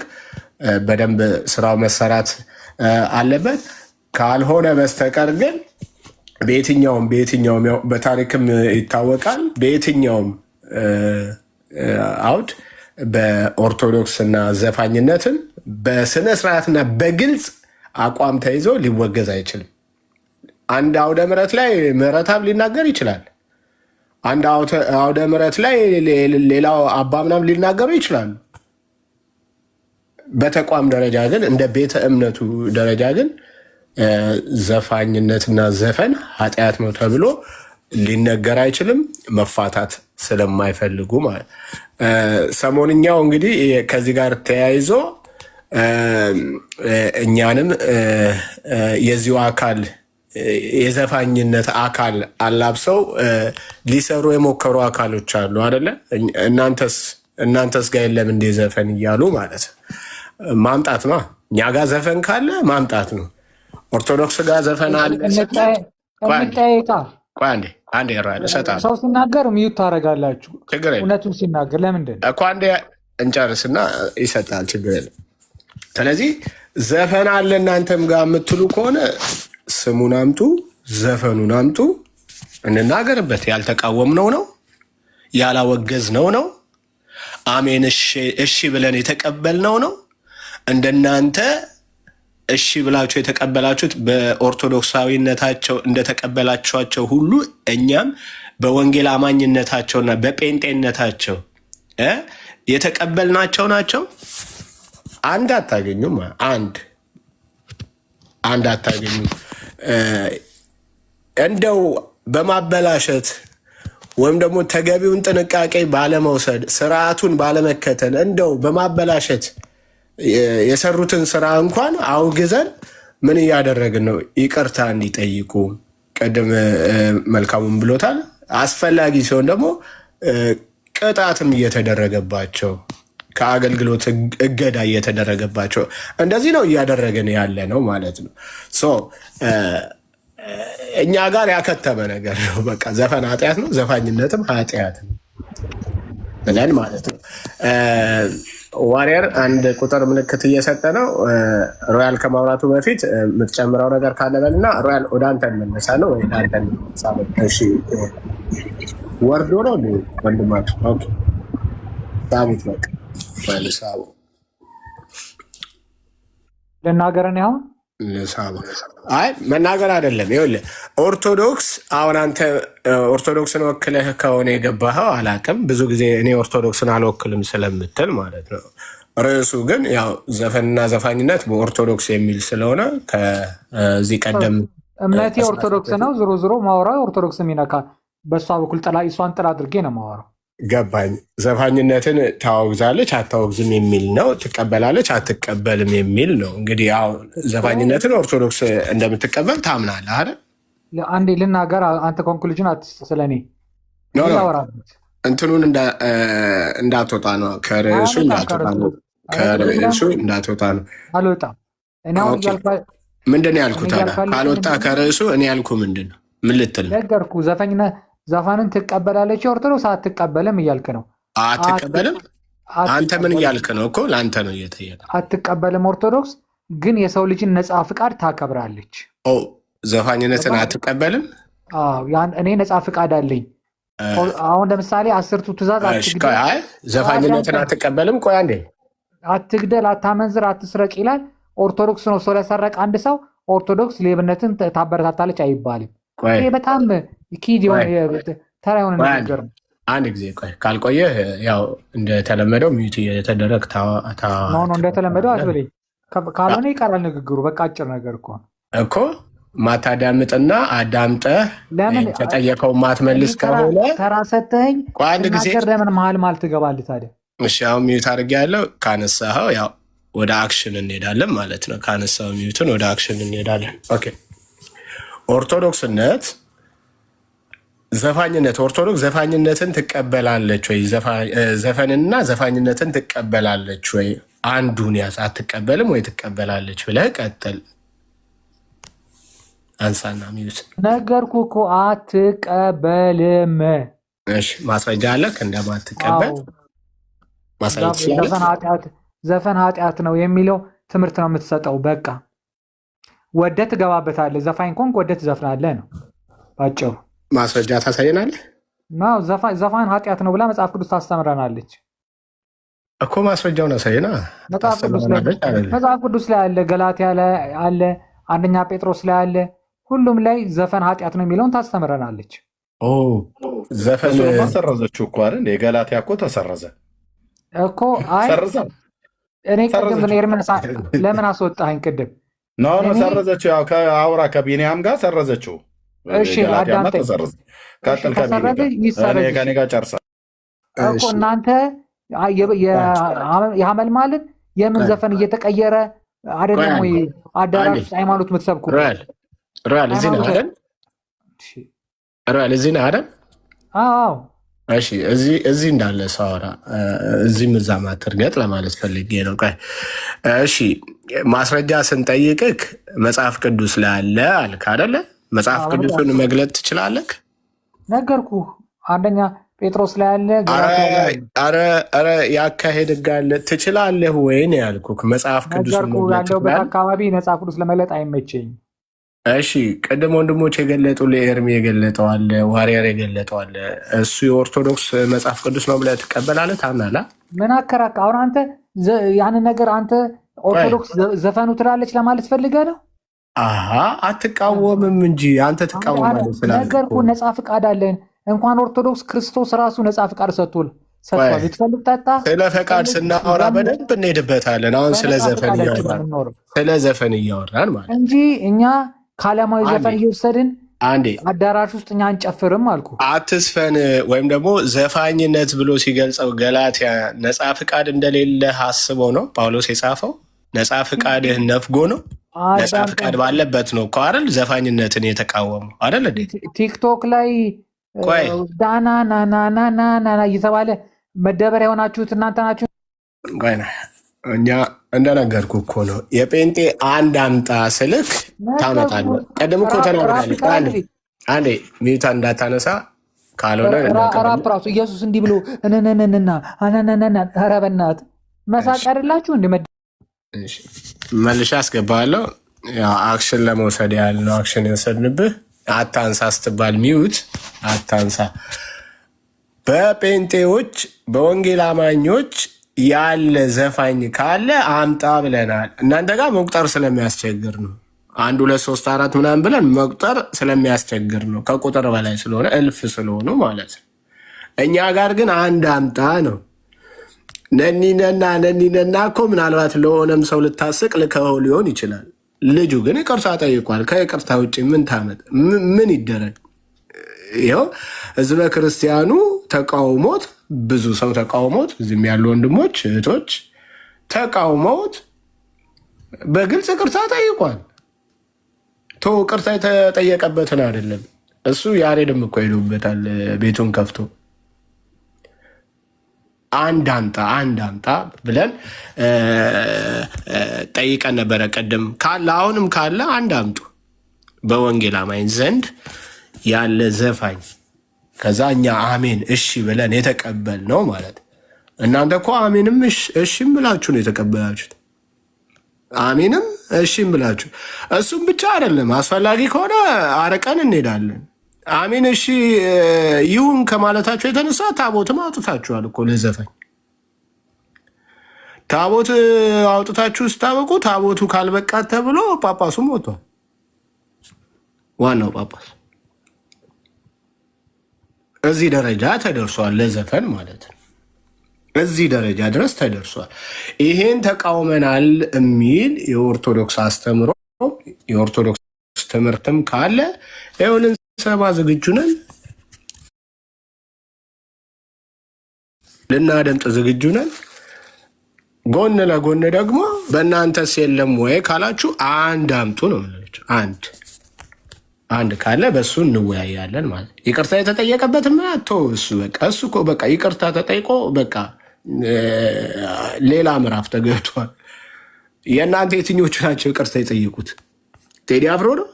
በደንብ ስራው መሰራት አለበት። ካልሆነ በስተቀር ግን በየትኛውም በታሪክም ይታወቃል። በየትኛውም አውድ በኦርቶዶክስ እና ዘፋኝነትን በስነ ስርዓትና በግልጽ አቋም ተይዞ ሊወገዝ አይችልም። አንድ አውደ ምሕረት ላይ ምሕረታብ ሊናገር ይችላል። አንድ አውደ ምሕረት ላይ ሌላው አባ ምናምን ሊናገሩ ይችላሉ። በተቋም ደረጃ ግን እንደ ቤተ እምነቱ ደረጃ ግን ዘፋኝነትና ዘፈን ኃጢአት ነው ተብሎ ሊነገር አይችልም፣ መፋታት ስለማይፈልጉ ማለት። ሰሞንኛው እንግዲህ ከዚህ ጋር ተያይዞ እኛንም የዚሁ አካል የዘፋኝነት አካል አላብሰው ሊሰሩ የሞከሩ አካሎች አሉ አይደለ? እናንተስ ጋር የለም እንደ ዘፈን እያሉ ማለት ማምጣት ነው። እኛ ጋር ዘፈን ካለ ማምጣት ነው። ኦርቶዶክስ ጋር ዘፈን አለ። አንዴ ሰው ሲናገር ሚዩት ታደርጋላችሁ። እውነቱን ሲናገር ለምንድን እኮ አንዴ እንጨርስና ይሰጣል፣ ችግር የለም። ስለዚህ ዘፈን አለ እናንተም ጋር የምትሉ ከሆነ ስሙን አምጡ፣ ዘፈኑን አምጡ፣ እንናገርበት። ያልተቃወምነው ነው፣ ያላወገዝነው ነው፣ አሜን እሺ ብለን የተቀበልነው ነው። እንደናንተ እሺ ብላችሁ የተቀበላችሁት በኦርቶዶክሳዊነታቸው እንደተቀበላችኋቸው ሁሉ እኛም በወንጌል አማኝነታቸውና በጴንጤነታቸው የተቀበልናቸው ናቸው። አንድ አታገኙም፣ አንድ አታገኙም። እንደው በማበላሸት ወይም ደግሞ ተገቢውን ጥንቃቄ ባለመውሰድ ስርዓቱን ባለመከተል እንደው በማበላሸት የሰሩትን ስራ እንኳን አውግዘን ምን እያደረግን ነው? ይቅርታ እንዲጠይቁ ቅድም መልካሙን ብሎታል። አስፈላጊ ሲሆን ደግሞ ቅጣትም እየተደረገባቸው ከአገልግሎት እገዳ እየተደረገባቸው እንደዚህ ነው እያደረግን ያለ ነው ማለት ነው። እኛ ጋር ያከተመ ነገር ነው። በቃ ዘፈን ኃጢአት ነው፣ ዘፋኝነትም ኃጢአት ነው ብለን ማለት ነው። ዋሪየር አንድ ቁጥር ምልክት እየሰጠ ነው። ሮያል ከማውራቱ በፊት የምትጨምረው ነገር ካለ በልና ሮያል ወደ አንተ እንመለሳ ነው ወይ አንተ እንመለሳ ነው? እሺ ወርዶ ነው ወንድማችሁ? ኦኬ ሳቡት በቃ መልሳቡ ልናገረን ያሁን አይ መናገር አይደለም። ይኸውልህ ኦርቶዶክስ አሁን አንተ ኦርቶዶክስን ወክለህ ከሆነ የገባኸው አላውቅም። ብዙ ጊዜ እኔ ኦርቶዶክስን አልወክልም ስለምትል ማለት ነው። ርዕሱ ግን ያው ዘፈንና ዘፋኝነት በኦርቶዶክስ የሚል ስለሆነ ከዚህ ቀደም እምነቴ ኦርቶዶክስ ነው። ዞሮ ዞሮ ማወራው ኦርቶዶክስ የሚነካ በእሷ በኩል እሷን ጥላ አድርጌ ነው ማወራው። ገባኝ። ዘፋኝነትን ታወግዛለች አታወግዝም የሚል ነው። ትቀበላለች አትቀበልም የሚል ነው። እንግዲህ ያው ዘፋኝነትን ኦርቶዶክስ እንደምትቀበል ታምናለህ አይደል? አንዴ ልናገር፣ አንተ ኮንክሉዥን አትስጥ ስለኔ። እንትኑን እንዳትወጣ ነው፣ ከርዕሱ እንዳትወጣ ነው። አልወጣም። ምንድን ነው ያልኩት? ካልወጣ ከርዕሱ እኔ ያልኩ ምንድን ነው? ምን ልትል ነገርኩ? ዘፋንን ትቀበላለች ኦርቶዶክስ አትቀበልም እያልክ ነው። አትቀበልም? አንተ ምን እያልክ ነው እኮ? ለአንተ ነው እየጠየቀ። አትቀበልም ኦርቶዶክስ ግን የሰው ልጅን ነፃ ፍቃድ ታከብራለች። ዘፋኝነትን አትቀበልም? እኔ ነፃ ፍቃድ አለኝ። አሁን ለምሳሌ 10ቱ ትእዛዝ ዘፋኝነትን አትቀበልም? ቆይ አንዴ። አትግደል፣ አታመንዝር፣ አትስረቅ ይላል። ኦርቶዶክስ ነው ሰው ለሰረቅ አንድ ሰው ኦርቶዶክስ ሌብነትን ታበረታታለች አይባልም። ይሄ በጣም ኪድ ተራ የሆነ ነገር ነው። አንድ ጊዜ ቆይ፣ ካልቆየህ ያው እንደተለመደው ሚዩት እየተደረግ እንደተለመደው አትበለኝ። ካልሆነ ይቀራል ንግግሩ። በቃ አጭር ነገር እኮ ማታዳምጥና አዳምጠህ ተጠየቀው ማትመልስ ከሆነ ተራ ሰተኸኝ አንድ ጊዜ ለምን መሀል ትገባለህ ታዲያ? እሺ አሁን ሚዩት አድርጌያለሁ። ካነሳኸው ያው ወደ አክሽን እንሄዳለን ማለት ነው። ካነሳኸው ሚዩትን ወደ አክሽን እንሄዳለን። ኦኬ ኦርቶዶክስነት ዘፋኝነት ኦርቶዶክስ ዘፋኝነትን ትቀበላለች ወይ? ዘፈንና ዘፋኝነትን ትቀበላለች ወይ? አንዱን ያዝ። አትቀበልም ወይ ትቀበላለች ብለህ ቀጥል። አንሳና ሚዩት። ነገርኩህ እኮ አትቀበልም። እሺ ማስረጃ አለክ እንደማትቀበል ማስረጃ። ዘፈን ኃጢአት ነው የሚለው ትምህርት ነው የምትሰጠው። በቃ ወደ ትገባበታለህ። ዘፋኝ ኮንክ ወደ ትዘፍናለህ ነው ባጭሩ። ማስረጃ ታሳየናለህ? ዘፋን ኃጢአት ነው ብላ መጽሐፍ ቅዱስ ታስተምረናለች እኮ። ማስረጃውን አሳየና። መጽሐፍ ቅዱስ ላይ አለ፣ ገላትያ ላይ አለ፣ አንደኛ ጴጥሮስ ላይ አለ። ሁሉም ላይ ዘፈን ኃጢአት ነው የሚለውን ታስተምረናለች። ዘፈን ተሰረዘችው እኮ አይደል? የገላትያ እኮ ተሰረዘ እኮ። አይ እኔ ቅድም ኤርሚያስ ለምን አስወጣኸኝ? ቅድም ሰረዘችው። ያው ከአውራ ከቢኒያም ጋር ሰረዘችው። እሺ አዳምጠኝ። ከኔ ጋር ጨርሳ እኮ እናንተ የሐመልማልን የምን ዘፈን እየተቀየረ አይደለም ወይ አዳራሽ ሃይማኖት የምትሰብኩ? ራል እዚህ ነው አይደል? ራል እዚህ ነው አይደል? አዎ። እሺ እዚህ እንዳለ ሳወራ እዚህ ምዛማ ትርገጥ ለማለት ፈልጌ ነው። እሺ ማስረጃ ስንጠይቅህ መጽሐፍ ቅዱስ ላይ አለ አልክ አይደለ? መጽሐፍ ቅዱስን መግለጥ ትችላለህ? ነገርኩህ። አንደኛ ጴጥሮስ ላይ አለ። ኧረ ያካሄድ ጋለ ትችላለህ ወይ ነው ያልኩህ። መጽሐፍ ቅዱስ ያለሁበት አካባቢ መጽሐፍ ቅዱስ ለመግለጥ አይመቸኝም። እሺ ቅድም ወንድሞች የገለጡ ለኤርሚ የገለጠዋለ ዋሪየር የገለጠዋለ እሱ የኦርቶዶክስ መጽሐፍ ቅዱስ ነው ብለህ ትቀበላለህ? ታምናለህ? ምን አከራካ? አሁን አንተ ያንን ነገር አንተ ኦርቶዶክስ ዘፈኑ ትላለች ለማለት ፈልገህ ነው? አትቃወምም እንጂ አንተ ትቃወማለህ። ነገርኩህ። ነፃ ፍቃድ አለን። እንኳን ኦርቶዶክስ ክርስቶስ ራሱ ነፃ ፍቃድ ሰጥቷል። ልትፈልግ ጠጣ። ስለ ፈቃድ ስናወራ በደንብ እንሄድበታለን። አሁን ስለ ዘፈን እያወራን ማለት እንጂ እኛ ከዓለማዊ ዘፈን እየወሰድን አንዴ አዳራሽ ውስጥ እኛ አንጨፍርም አልኩ። አትስፈን ወይም ደግሞ ዘፋኝነት ብሎ ሲገልጸው ገላትያ ነፃ ፍቃድ እንደሌለ አስበው ነው ጳውሎስ የጻፈው። ነፃ ፍቃድህ ነፍጎ ነው። ነፃ ፍቃድ ባለበት ነው እኮ አይደል ዘፋኝነትን የተቃወመው አይደል እንዴ? ቲክቶክ ላይ ዳና ናናናናና እየተባለ መደበሪያ የሆናችሁት እናንተ ናችሁ። እኛ እንደነገርኩ እኮ ነው የጴንጤ አንድ አምጣ ስልክ ታመጣለህ። ቀደም እኮ ተናግረናል። አንዴ ሚዩታ እንዳታነሳ ካልሆነ ራፕ ራሱ ኢየሱስ እንዲህ ብሎ እንንንንና አናናናና ኧረ በእናትህ መሳቅ አይደላችሁ እንደ መልሻ አስገባለሁ። አክሽን ለመውሰድ ያህል ነው አክሽን የወሰድንብህ። አታንሳ ስትባል ሚዩት አታንሳ። በጴንጤዎች በወንጌል አማኞች ያለ ዘፋኝ ካለ አምጣ ብለናል። እናንተ ጋር መቁጠር ስለሚያስቸግር ነው። 1 2 3 4 ምናምን ብለን መቁጠር ስለሚያስቸግር ነው። ከቁጥር በላይ ስለሆነ እልፍ ስለሆኑ ማለት ነው። እኛ ጋር ግን አንድ አምጣ ነው። ነኒነና እኮ ምናልባት ለሆነም ሰው ልታስቅ ልከው ሊሆን ይችላል። ልጁ ግን ይቅርታ ጠይቋል። ከይቅርታ ውጭ ምን ታመጥ ምን ይደረግ? ይኸው ህዝበ ክርስቲያኑ ተቃውሞት፣ ብዙ ሰው ተቃውሞት፣ እዚህም ያሉ ወንድሞች እህቶች ተቃውሞት በግልጽ ይቅርታ ጠይቋል። ይቅርታ የተጠየቀበትን አይደለም እሱ ያሬድም እኮ ሄዶበታል ቤቱን ከፍቶ አንድ አምጣ ብለን ጠይቀን ነበረ ቀደም። ካለ አሁንም ካለ አንድ አምጡ በወንጌል አማኝ ዘንድ ያለ ዘፋኝ። ከዛ እኛ አሜን እሺ ብለን የተቀበል ነው ማለት። እናንተ እኮ አሜንም እሺም ብላችሁ ነው የተቀበላችሁት። አሜንም እሺም ብላችሁ እሱም ብቻ አይደለም፣ አስፈላጊ ከሆነ አረቀን እንሄዳለን። አሜን እሺ ይሁን ከማለታችሁ የተነሳ ታቦትም አውጥታችኋል እኮ ለዘፋኝ። ታቦት አውጥታችሁ ስታበቁ ታቦቱ ካልበቃት ተብሎ ጳጳሱም ወጥቷል። ዋናው ጳጳስ እዚህ ደረጃ ተደርሷል፣ ለዘፈን ማለት ነው። እዚህ ደረጃ ድረስ ተደርሷል። ይሄን ተቃውመናል የሚል የኦርቶዶክስ አስተምሮ የኦርቶዶክስ ትምህርትም ካለ ይሁንን ሰባ ዝግጁ ነን፣ ልናደምጥ ዝግጁ ነን። ጎን ለጎን ደግሞ በእናንተስ የለም ወይ ካላችሁ አንድ አምጡ ነው የምንላችሁ። አንድ ካለ በእሱ እንወያያለን ማለት። ይቅርታ የተጠየቀበት ማቶ እሱ በቃ እሱ እኮ በቃ ይቅርታ ተጠይቆ በቃ ሌላ ምዕራፍ ተገብቷል። የእናንተ የትኞቹ ናቸው ይቅርታ የጠየቁት? ቴዲ አፍሮ ነው?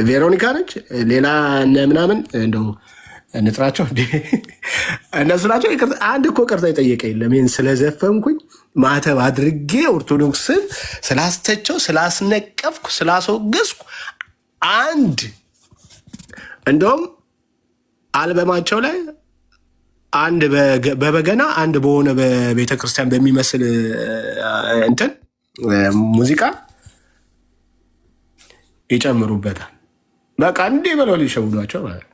ቬሮኒካ ነች? ሌላ ምናምን እንደው እንጥራቸው እነሱ ናቸው። አንድ እኮ ቅርታ የጠየቀ የለም። ይህን ስለዘፈንኩኝ ማተብ አድርጌ ኦርቶዶክስን ስላስተቸው፣ ስላስነቀፍኩ፣ ስላስወገዝኩ አንድ እንደውም አልበማቸው ላይ አንድ በበገና አንድ በሆነ በቤተክርስቲያን በሚመስል እንትን ሙዚቃ ይጨምሩበታል። በቃ እንዲህ ብለው ሊሸውዷቸው ማለት ነው።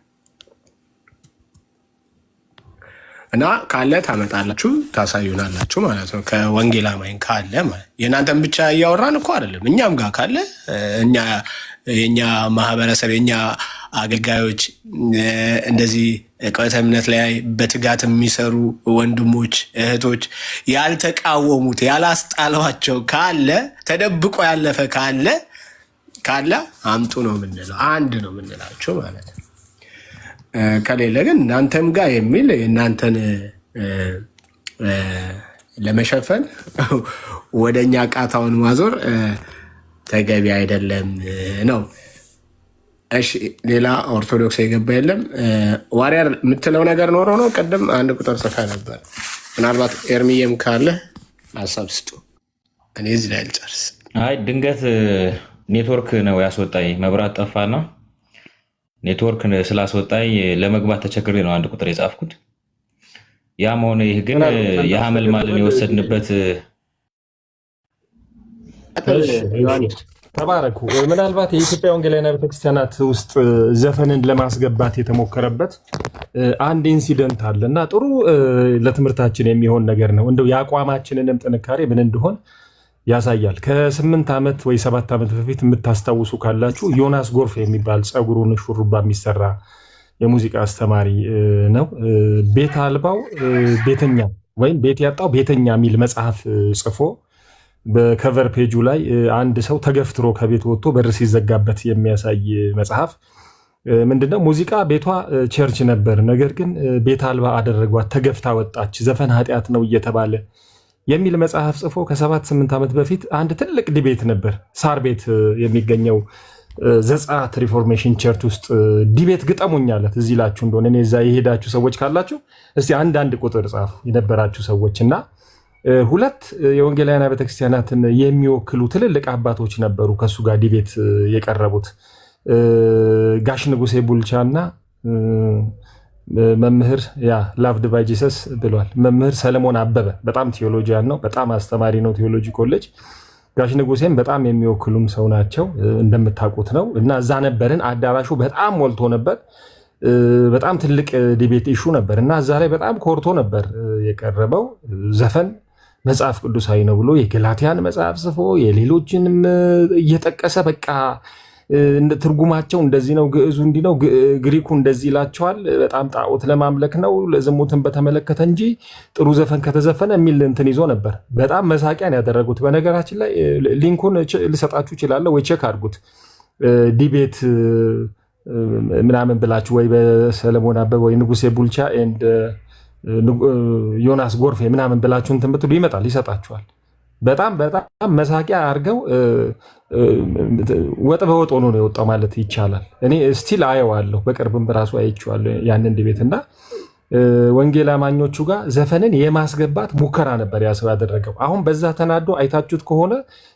እና ካለ ታመጣላችሁ ታሳዩናላችሁ ማለት ነው። ከወንጌል አማኝ ካለ ማለት የእናንተን ብቻ እያወራን እኮ አይደለም። እኛም ጋር ካለ የእኛ ማህበረሰብ የእኛ አገልጋዮች እንደዚህ ዕቅበተ እምነት ላይ በትጋት የሚሰሩ ወንድሞች እህቶች ያልተቃወሙት ያላስጣሏቸው ካለ ተደብቆ ያለፈ ካለ አምጡ ነው የምንለው። አንድ ነው የምንላቸው ማለት ነው። ከሌለ ግን እናንተም ጋር የሚል እናንተን ለመሸፈን ወደ እኛ ቃታውን ማዞር ተገቢ አይደለም ነው። እሺ ሌላ ኦርቶዶክስ የገባ የለም። ዋሪያር የምትለው ነገር ኖሮ ነው። ቅድም አንድ ቁጥር ጽፈ ነበር። ምናልባት ኤርሚየም ካለ ሀሳብ ስጡ። እኔ እዚህ ላይ ልጨርስ። አይ ድንገት ኔትወርክ ነው ያስወጣኝ። መብራት ጠፋና ኔትወርክ ስላስወጣኝ ለመግባት ተቸግሬ ነው አንድ ቁጥር የጻፍኩት። ያም ሆነ ይህ ግን የሐመልማልን የወሰድንበት ተባረኩ። ምናልባት የኢትዮጵያ ወንጌላውያን ቤተክርስቲያናት ውስጥ ዘፈንን ለማስገባት የተሞከረበት አንድ ኢንሲደንት አለ እና ጥሩ ለትምህርታችን የሚሆን ነገር ነው። እንደው የአቋማችንንም ጥንካሬ ምን እንደሆን ያሳያል። ከ8 ዓመት ወይ 7 ዓመት በፊት የምታስታውሱ ካላችሁ ዮናስ ጎርፍ የሚባል ጸጉሩን ሹሩባ የሚሰራ የሙዚቃ አስተማሪ ነው። ቤት አልባው ቤተኛ ወይም ቤት ያጣው ቤተኛ የሚል መጽሐፍ ጽፎ በከቨር ፔጁ ላይ አንድ ሰው ተገፍትሮ ከቤት ወጥቶ በር ሲዘጋበት የሚያሳይ መጽሐፍ ምንድነው? ሙዚቃ ቤቷ ቸርች ነበር፣ ነገር ግን ቤት አልባ አደረጓት፣ ተገፍታ ወጣች፣ ዘፈን ኃጢአት ነው እየተባለ የሚል መጽሐፍ ጽፎ ከ7-8 ዓመት በፊት አንድ ትልቅ ዲቤት ነበር። ሳር ቤት የሚገኘው ዘጸአት ሪፎርሜሽን ቸርች ውስጥ ዲቤት ግጠሙኛለት እዚህ ላችሁ እንደሆነ እኔ እዛ የሄዳችሁ ሰዎች ካላችሁ እስቲ አንድ ቁጥር ጻፉ የነበራችሁ ሰዎች እና 2 የወንጌላውያን ቤተክርስቲያናትን የሚወክሉ ትልልቅ አባቶች ነበሩ ከሱ ጋር ዲቤት የቀረቡት ጋሽ ንጉሴ ቡልቻ እና መምህር ላቭድ ባይ ጂሰስ ብሏል። መምህር ሰለሞን አበበ በጣም ቴዎሎጂያን ነው፣ በጣም አስተማሪ ነው ቴዎሎጂ ኮሌጅ። ጋሽ ንጉሴም በጣም የሚወክሉም ሰው ናቸው እንደምታውቁት ነው። እና እዛ ነበርን። አዳራሹ በጣም ሞልቶ ነበር። በጣም ትልቅ ዲቤት ኢሹ ነበር እና እዛ ላይ በጣም ኮርቶ ነበር የቀረበው። ዘፈን መጽሐፍ ቅዱሳዊ ነው ብሎ የገላትያን መጽሐፍ ጽፎ የሌሎችንም እየጠቀሰ በቃ ትርጉማቸው እንደዚህ ነው፣ ግዕዙ እንዲህ ነው፣ ግሪኩ እንደዚህ ይላቸዋል፣ በጣም ጣዖት ለማምለክ ነው፣ ለዝሙትን በተመለከተ እንጂ ጥሩ ዘፈን ከተዘፈነ የሚል እንትን ይዞ ነበር። በጣም መሳቂያን ያደረጉት። በነገራችን ላይ ሊንኩን ልሰጣችሁ እችላለሁ ወይ ቼክ አድርጉት። ዲቤት ምናምን ብላችሁ ወይ በሰለሞን አበበ ወይ ንጉሴ ቡልቻ ኤንድ ዮናስ ጎርፌ ምናምን ብላችሁ እንትን ብትሉ ይመጣል፣ ይሰጣችኋል። በጣም መሳቂያ አድርገው ወጥ በወጥ ሆኖ ነው የወጣው ማለት ይቻላል። እኔ ስቲል አየዋለሁ፣ በቅርብም በራሱ አይቼዋለሁ ያንን ዲቤት እና ወንጌል አማኞቹ ጋር ዘፈንን የማስገባት ሙከራ ነበር ያ ሰው ያደረገው። አሁን በዛ ተናዶ አይታችሁት ከሆነ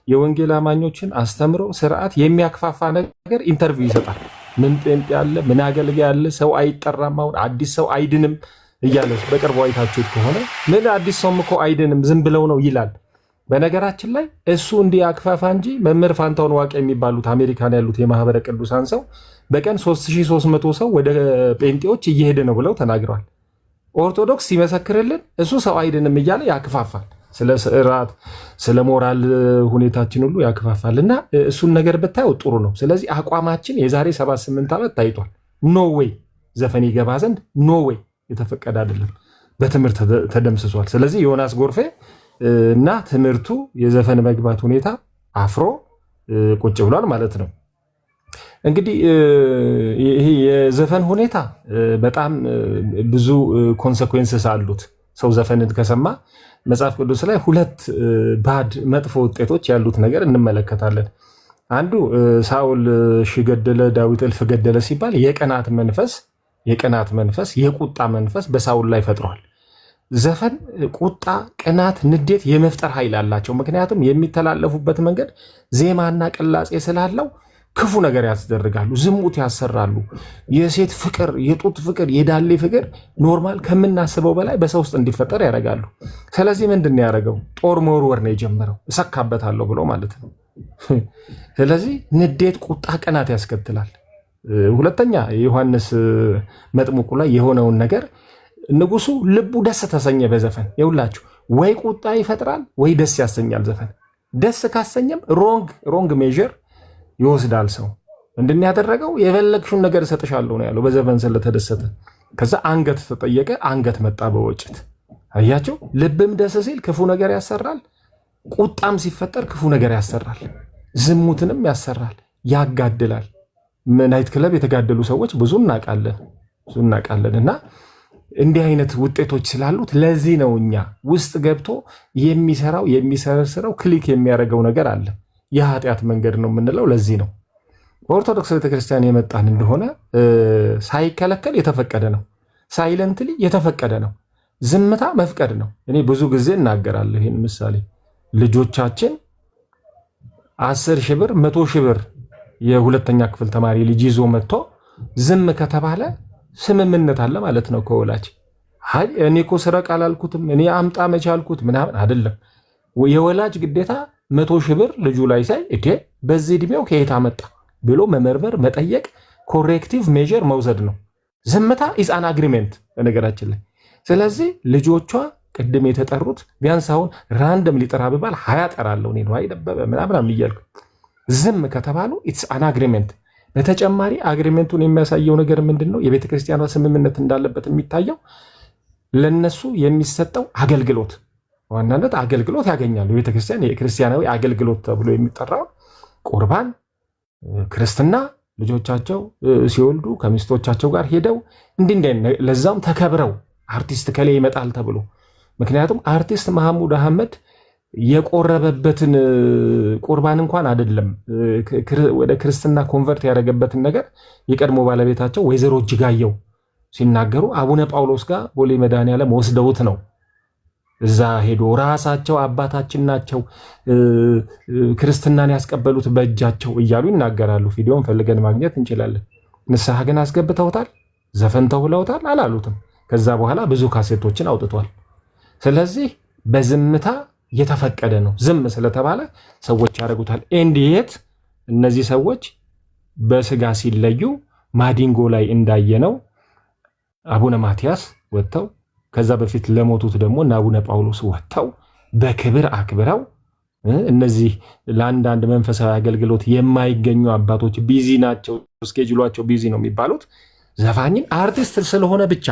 የወንጌል አማኞችን አስተምሮ ስርዓት የሚያክፋፋ ነገር ኢንተርቪው ይሰጣል። ምን ጴንጤ ያለ ምን አገልጋይ ያለ ሰው አይጠራም፣ አሁን አዲስ ሰው አይድንም እያለ በቅርቡ አይታችሁት ከሆነ ምን አዲስ ሰውም እኮ አይድንም ዝም ብለው ነው ይላል። በነገራችን ላይ እሱ እንዲህ አክፋፋ እንጂ መምህር ፋንታውን ዋቄ የሚባሉት አሜሪካን ያሉት የማህበረ ቅዱሳን ሰው በቀን 3300 ሰው ወደ ጴንጤዎች እየሄደ ነው ብለው ተናግረዋል። ኦርቶዶክስ ሲመሰክርልን እሱ ሰው አይድንም እያለ ያክፋፋል። ስለ ስርዓት ስለ ሞራል ሁኔታችን ሁሉ ያክፋፋል እና እሱን ነገር ብታየው ጥሩ ነው። ስለዚህ አቋማችን የዛሬ 7-8 ዓመት ታይቷል። ኖ ዌይ ዘፈን ይገባ ዘንድ ኖ ዌይ የተፈቀደ አይደለም፣ በትምህርት ተደምስሷል። ስለዚህ ዮናስ ጎርፌ እና ትምህርቱ የዘፈን መግባት ሁኔታ አፍሮ ቁጭ ብሏል ማለት ነው። እንግዲህ ይሄ የዘፈን ሁኔታ በጣም ብዙ ኮንሰኩዌንስስ አሉት። ሰው ዘፈንን ከሰማ መጽሐፍ ቅዱስ ላይ 2 ባድ መጥፎ ውጤቶች ያሉት ነገር እንመለከታለን። አንዱ ሳኦል ሺህ ገደለ ዳዊት እልፍ ገደለ ሲባል የቅናት መንፈስ የቁጣ መንፈስ በሳኦል ላይ ፈጥሯል። ዘፈን ቁጣ፣ ቅናት፣ ንዴት የመፍጠር ኃይል አላቸው። ምክንያቱም የሚተላለፉበት መንገድ ዜማና ቅላጼ ስላለው ክፉ ነገር ያስደርጋሉ፣ ዝሙት ያሰራሉ። የሴት ፍቅር፣ የጡት ፍቅር፣ የዳሌ ፍቅር ኖርማል ከምናስበው በላይ በሰው ውስጥ እንዲፈጠር ያደርጋሉ። ስለዚህ ምንድን ነው ያደረገው? ጦር መወርወር ነው የጀመረው፣ እሰካበታለሁ ብሎ ማለት ነው። ስለዚህ ንዴት፣ ቁጣ፣ ቅናት ያስከትላል። ሁለተኛ ዮሐንስ መጥምቁ ላይ የሆነውን ነገር ንጉሱ ልቡ ደስ ተሰኘ በዘፈን። የሁላችሁ ወይ ቁጣ ይፈጥራል ወይ ደስ ያሰኛል ዘፈን። ደስ ካሰኘም ሮንግ ሜዥር ይወስዳል ሰው። ምንድን ያደረገው? የፈለግሽውን ነገር እሰጥሻለሁ ነው ያለው በዘፈን ስለተደሰተ። ከዛ አንገት ተጠየቀ፣ አንገት መጣ በወጭት። አያቸው። ልብም ደስ ሲል ክፉ ነገር ያሰራል፣ ቁጣም ሲፈጠር ክፉ ነገር ያሰራል፣ ዝሙትንም ያሰራል፣ ያጋድላል። ናይት ክለብ የተጋደሉ ሰዎች ብዙ እናውቃለን እና እንዲህ አይነት ውጤቶች ስላሉት ለዚህ ነው እኛ ውስጥ ገብቶ የሚሰረስረው ክሊክ የሚያደርገው ነገር አለ። የኃጢአት መንገድ ነው የምንለው ለዚህ ነው። በኦርቶዶክስ ቤተክርስቲያን የመጣን እንደሆነ ሳይከለከል የተፈቀደ ነው፣ ሳይለንትሊ የተፈቀደ ነው። ዝምታ መፍቀድ ነው። እኔ ብዙ ጊዜ እናገራለሁ ይህን ምሳሌ። ልጆቻችን 10 ሺህ ብር 100 ሺህ ብር የሁለተኛ ክፍል ተማሪ ልጅ ይዞ መጥቶ ዝም ከተባለ ስምምነት አለ ማለት ነው ከወላጅ። አይ እኔ እኮ ስረቅ አላልኩትም፣ እኔ አምጣ መቻልኩት ምናምን አይደለም። የወላጅ ግዴታ 100 ሺህ ብር ልጁ ላይ ሳይ በዚህ እድሜው ከየት አመጣ ብሎ መመርመር፣ መጠየቅ፣ ኮሬክቲቭ ሜዥር መውሰድ ነው። ዝምታ ኢዝ አን አግሪሜንት በነገራችን ላይ። ስለዚህ ልጆቿ ቅድም የተጠሩት ቢያንስ አሁን ራንደም ሊጠራ ብባል 20 ጠራለሁ እኔ ነው አይደበበ ምናምን እያልኩ ዝም ከተባሉ ኢትስ አን አግሪመንት። በተጨማሪ አግሪመንቱን የሚያሳየው ነገር ምንድነው? የቤተ ክርስቲያኗ ስምምነት እንዳለበት የሚታየው ለነሱ የሚሰጠው አገልግሎት ዋናነት አገልግሎት ያገኛሉ። የቤተ ክርስቲያን የክርስቲያናዊ አገልግሎት ተብሎ የሚጠራው ቁርባን፣ ክርስትና፣ ልጆቻቸው ሲወልዱ ከሚስቶቻቸው ጋር ሄደው ለዛም ተከብረው አርቲስት ከላይ ይመጣል ተብሎ ምክንያቱም አርቲስት መሐሙድ አህመድ የቆረበበትን ቁርባን እንኳን አይደለም ወደ ክርስትና ኮንቨርት ያደረገበትን ነገር የቀድሞ ባለቤታቸው ወይዘሮ እጅጋየው ሲናገሩ አቡነ ጳውሎስ ጋር ቦሌ መድኃኔዓለም ወስደውት ነው እዛ ሄዶ ራሳቸው አባታችን ናቸው ክርስትናን ያስቀበሉት በእጃቸው እያሉ ይናገራሉ። ቪዲዮን ፈልገን ማግኘት እንችላለን። ንስሐ ግን አስገብተውታል፣ ዘፈንተው ብለውታል አላሉትም። ከዛ በኋላ ብዙ ካሴቶችን አውጥቷል። ስለዚህ በዝምታ የተፈቀደ ነው። ዝም ስለተባለ ሰዎች ያደርጉታል። እንዴት እነዚህ ሰዎች በስጋ ሲለዩ ማዲንጎ ላይ እንዳየነው አቡነ ማቲያስ ወጥተው ከዛ በፊት ለሞቱት ደግሞ እና አቡነ ጳውሎስ ወጥተው በክብር አክብረው እነዚህ ለአንዳንድ መንፈሳዊ አገልግሎት የማይገኙ አባቶች ቢዚ ናቸው፣ ስኬጁላቸው ቢዚ ነው የሚባሉት ዘፋኝን አርቲስት ስለሆነ ብቻ።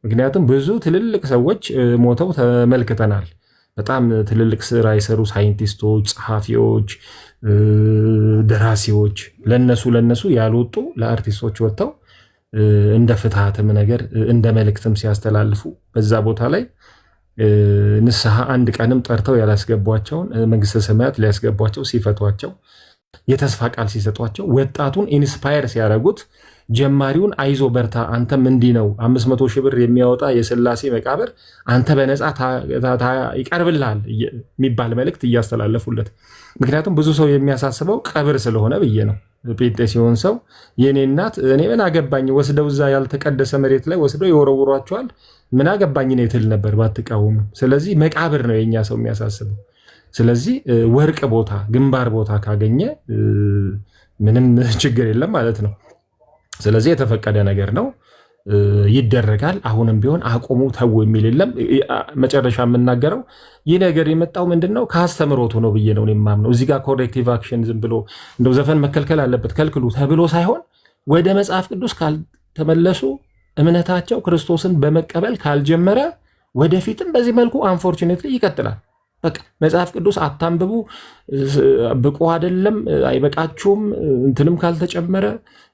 ምክንያቱም ብዙ ትልልቅ ሰዎች ሞተው ተመልክተናል። በጣም ትልልቅ ስራ የሰሩ ሳይንቲስቶች፣ ጸሐፊዎች፣ ደራሲዎች ለነሱ ያልወጡ ለአርቲስቶች ወጥተው እንደ ፍትሃትም ነገር እንደ መልእክትም ሲያስተላልፉ በዛ ቦታ ላይ ንስሐ አንድ ቀንም ጠርተው ያላስገቧቸውን መንግስተ ሰማያት ሊያስገቧቸው ሲፈቷቸው የተስፋ ቃል ሲሰጧቸው ወጣቱን ኢንስፓየር ሲያደርጉት ጀማሪውን አይዞ በርታ አንተም እንዲህ ነው 500 ሺህ ብር የሚያወጣ የስላሴ መቃብር አንተ በነፃ ይቀርብልሃል የሚባል መልእክት እያስተላለፉለት። ምክንያቱም ብዙ ሰው የሚያሳስበው ቀብር ስለሆነ ብዬ ነው። ጴንጤ ሲሆን ሰው የኔ እናት እኔ ምን አገባኝ ወስደው እዛ ያልተቀደሰ መሬት ላይ ወስደው ይወረውሯቸዋል ምን አገባኝ ነው ትል ነበር ባትቃወሙ። ስለዚህ መቃብር ነው የኛ ሰው የሚያሳስበው። ስለዚህ ወርቅ ቦታ ግንባር ቦታ ካገኘ ምንም ችግር የለም ማለት ነው። ስለዚህ የተፈቀደ ነገር ነው ይደረጋል። አሁንም ቢሆን አቁሙ ተው የሚል የለም። መጨረሻ የምናገረው ይህ ነገር የመጣው ምንድነው ከአስተምሮቱ ነው ብዬ ነው የማምነው። እዚህ ጋር ኮሬክቲቭ አክሽን ዝም ብሎ እንደው ዘፈን መከልከል አለበት ከልክሉ ተብሎ ሳይሆን ወደ መጽሐፍ ቅዱስ ካልተመለሱ እምነታቸው ክርስቶስን በመቀበል ካልጀመረ ወደፊትም በዚህ መልኩ አንፎርቹኔትሊ ይቀጥላል። በቃ መጽሐፍ ቅዱስ አታንብቡ ብቁ አይደለም አይበቃችሁም እንትንም ካልተጨመረ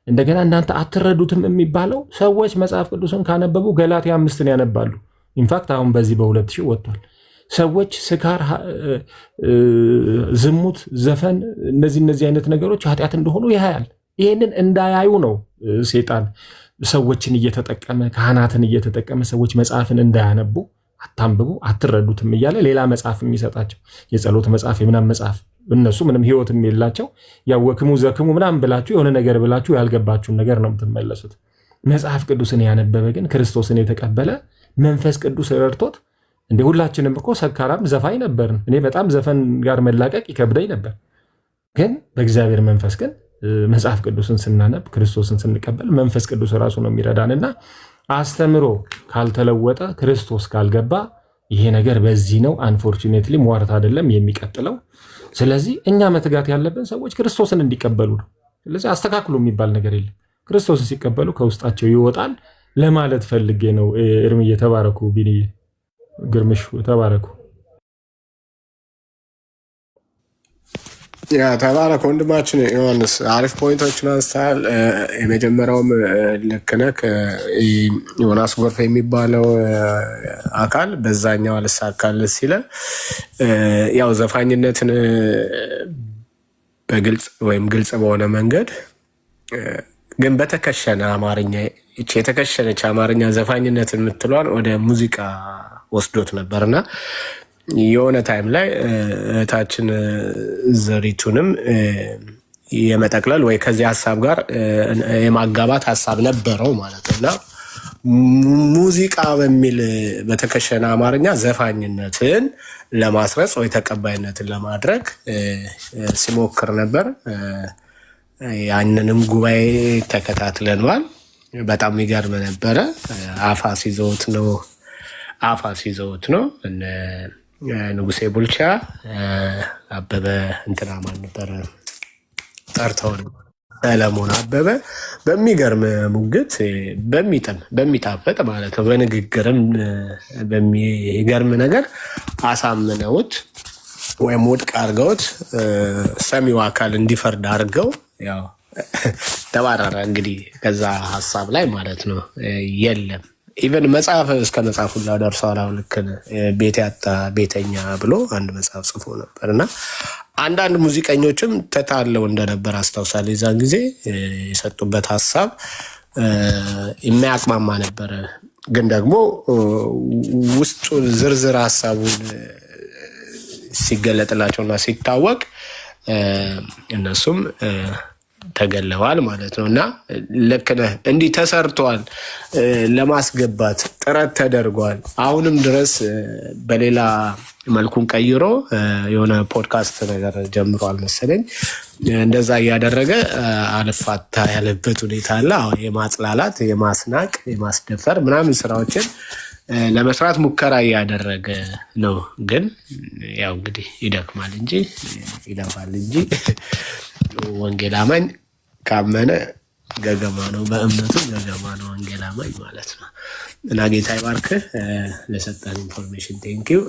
እንደገና እናንተ አትረዱትም የሚባለው ሰዎች መጽሐፍ ቅዱስን ካነበቡ ገላትያ 5ን ያነባሉ። ኢንፋክት አሁን በዚህ በ2000 ወጥቷል። ሰዎች ስካር፣ ዝሙት፣ ዘፈን እነዚህ አይነት ነገሮች ኃጢአት እንደሆኑ ያያል። ይህንን እንዳያዩ ነው ሴጣን ሰዎችን እየተጠቀመ ካህናትን እየተጠቀመ ሰዎች መጽሐፍን እንዳያነቡ አታንብቡ አትረዱትም እያለ ሌላ መጽሐፍ የሚሰጣቸው የጸሎት መጽሐፍ የምናም መጽሐፍ እነሱ ምንም ህይወትም የላቸው ያወክሙ ዘክሙ ምናም ብላችሁ የሆነ ነገር ብላችሁ ያልገባችሁን ነገር ነው የምትመለሱት። መጽሐፍ ቅዱስን ያነበበ ግን ክርስቶስን የተቀበለ መንፈስ ቅዱስ ረድቶት እንደ ሁላችንም እኮ ሰካራም ዘፋኝ ነበርን። እኔ በጣም ዘፈን ጋር መላቀቅ ይከብደኝ ነበር። ግን በእግዚአብሔር መንፈስ ግን መጽሐፍ ቅዱስን ስናነብ ክርስቶስን ስንቀበል መንፈስ ቅዱስ ራሱ ነው የሚረዳንና አስተምሮ ካልተለወጠ ክርስቶስ ካልገባ ይሄ ነገር በዚህ ነው አንፎርቹኔትሊ ሟርት አይደለም የሚቀጥለው። ስለዚህ እኛ መትጋት ያለብን ሰዎች ክርስቶስን እንዲቀበሉ ነው። ስለዚህ አስተካክሉ የሚባል ነገር የለም። ክርስቶስን ሲቀበሉ ከውስጣቸው ይወጣል ለማለት ፈልጌ ነው። እርምዬ ተባረኩ፣ ቢኒዬ ግርምሽ ተባረኩ። ያ ተባረክ ወንድማችን ዮሐንስ፣ አሪፍ ፖይንቶችን አንስተሃል። የመጀመሪያውም ልክ ነህ። ዮናስ ጎርፍ የሚባለው አካል በዛኛው አልሳካልህ ሲለን ያው ዘፋኝነትን በግልጽ ወይም ግልጽ በሆነ መንገድ ግን በተከሸነ አማርኛ የተከሸነች አማርኛ ዘፋኝነትን የምትሏን ወደ ሙዚቃ ወስዶት ነበርና የሆነ ታይም ላይ እህታችን ዘሪቱንም የመጠቅለል ወይ ከዚህ ሀሳብ ጋር የማጋባት ሀሳብ ነበረው ማለት እና ሙዚቃ በሚል በተከሸነ አማርኛ ዘፋኝነትን ለማስረጽ ወይ ተቀባይነትን ለማድረግ ሲሞክር ነበር። ያንንም ጉባኤ ተከታትለናል። በጣም የሚገርም ነበረ። አፋ ሲዘውት ነው አፋስ ይዘውት ነው። እነ ንጉሴ ቡልቻ፣ አበበ እንትና ማን ነበረ ጠርተው ነው፣ ሰለሞን አበበ በሚገርም ሙግት በሚጣፈጥ ማለት ነው በንግግርም በሚገርም ነገር አሳምነውት ወይም ውድቅ አድርገውት ሰሚው አካል እንዲፈርድ አድርገው ያው ተባረረ። እንግዲህ ከዛ ሀሳብ ላይ ማለት ነው የለም ኢቨን መጽሐፍ እስከ መጽሐፉ ላይ ደርሷል። አሁን ልክ ቤት ያጣ ቤተኛ ብሎ አንድ መጽሐፍ ጽፎ ነበር እና አንዳንድ ሙዚቀኞችም ተታለው እንደነበር አስታውሳለሁ። የዛን ጊዜ የሰጡበት ሀሳብ የሚያቅማማ ነበረ። ግን ደግሞ ውስጡን ዝርዝር ሀሳቡን ሲገለጥላቸውና ሲታወቅ እነሱም ተገለዋል ማለት ነው። እና ልክ ነህ፣ እንዲህ ተሰርቷል፣ ለማስገባት ጥረት ተደርጓል። አሁንም ድረስ በሌላ መልኩን ቀይሮ የሆነ ፖድካስት ነገር ጀምሯል መሰለኝ። እንደዛ እያደረገ አልፋታ ያለበት ሁኔታ አለ። አሁን የማጽላላት፣ የማስናቅ፣ የማስደፈር ምናምን ስራዎችን ለመስራት ሙከራ እያደረገ ነው። ግን ያው እንግዲህ ይደክማል እንጂ ይለፋል እንጂ ወንጌል አማኝ ካመነ ገገማ ነው፣ በእምነቱ ገገማ ነው ወንጌል አማኝ ማለት ነው። እና ጌታ ይባርክህ ለሰጠን ኢንፎርሜሽን ቴንኪው።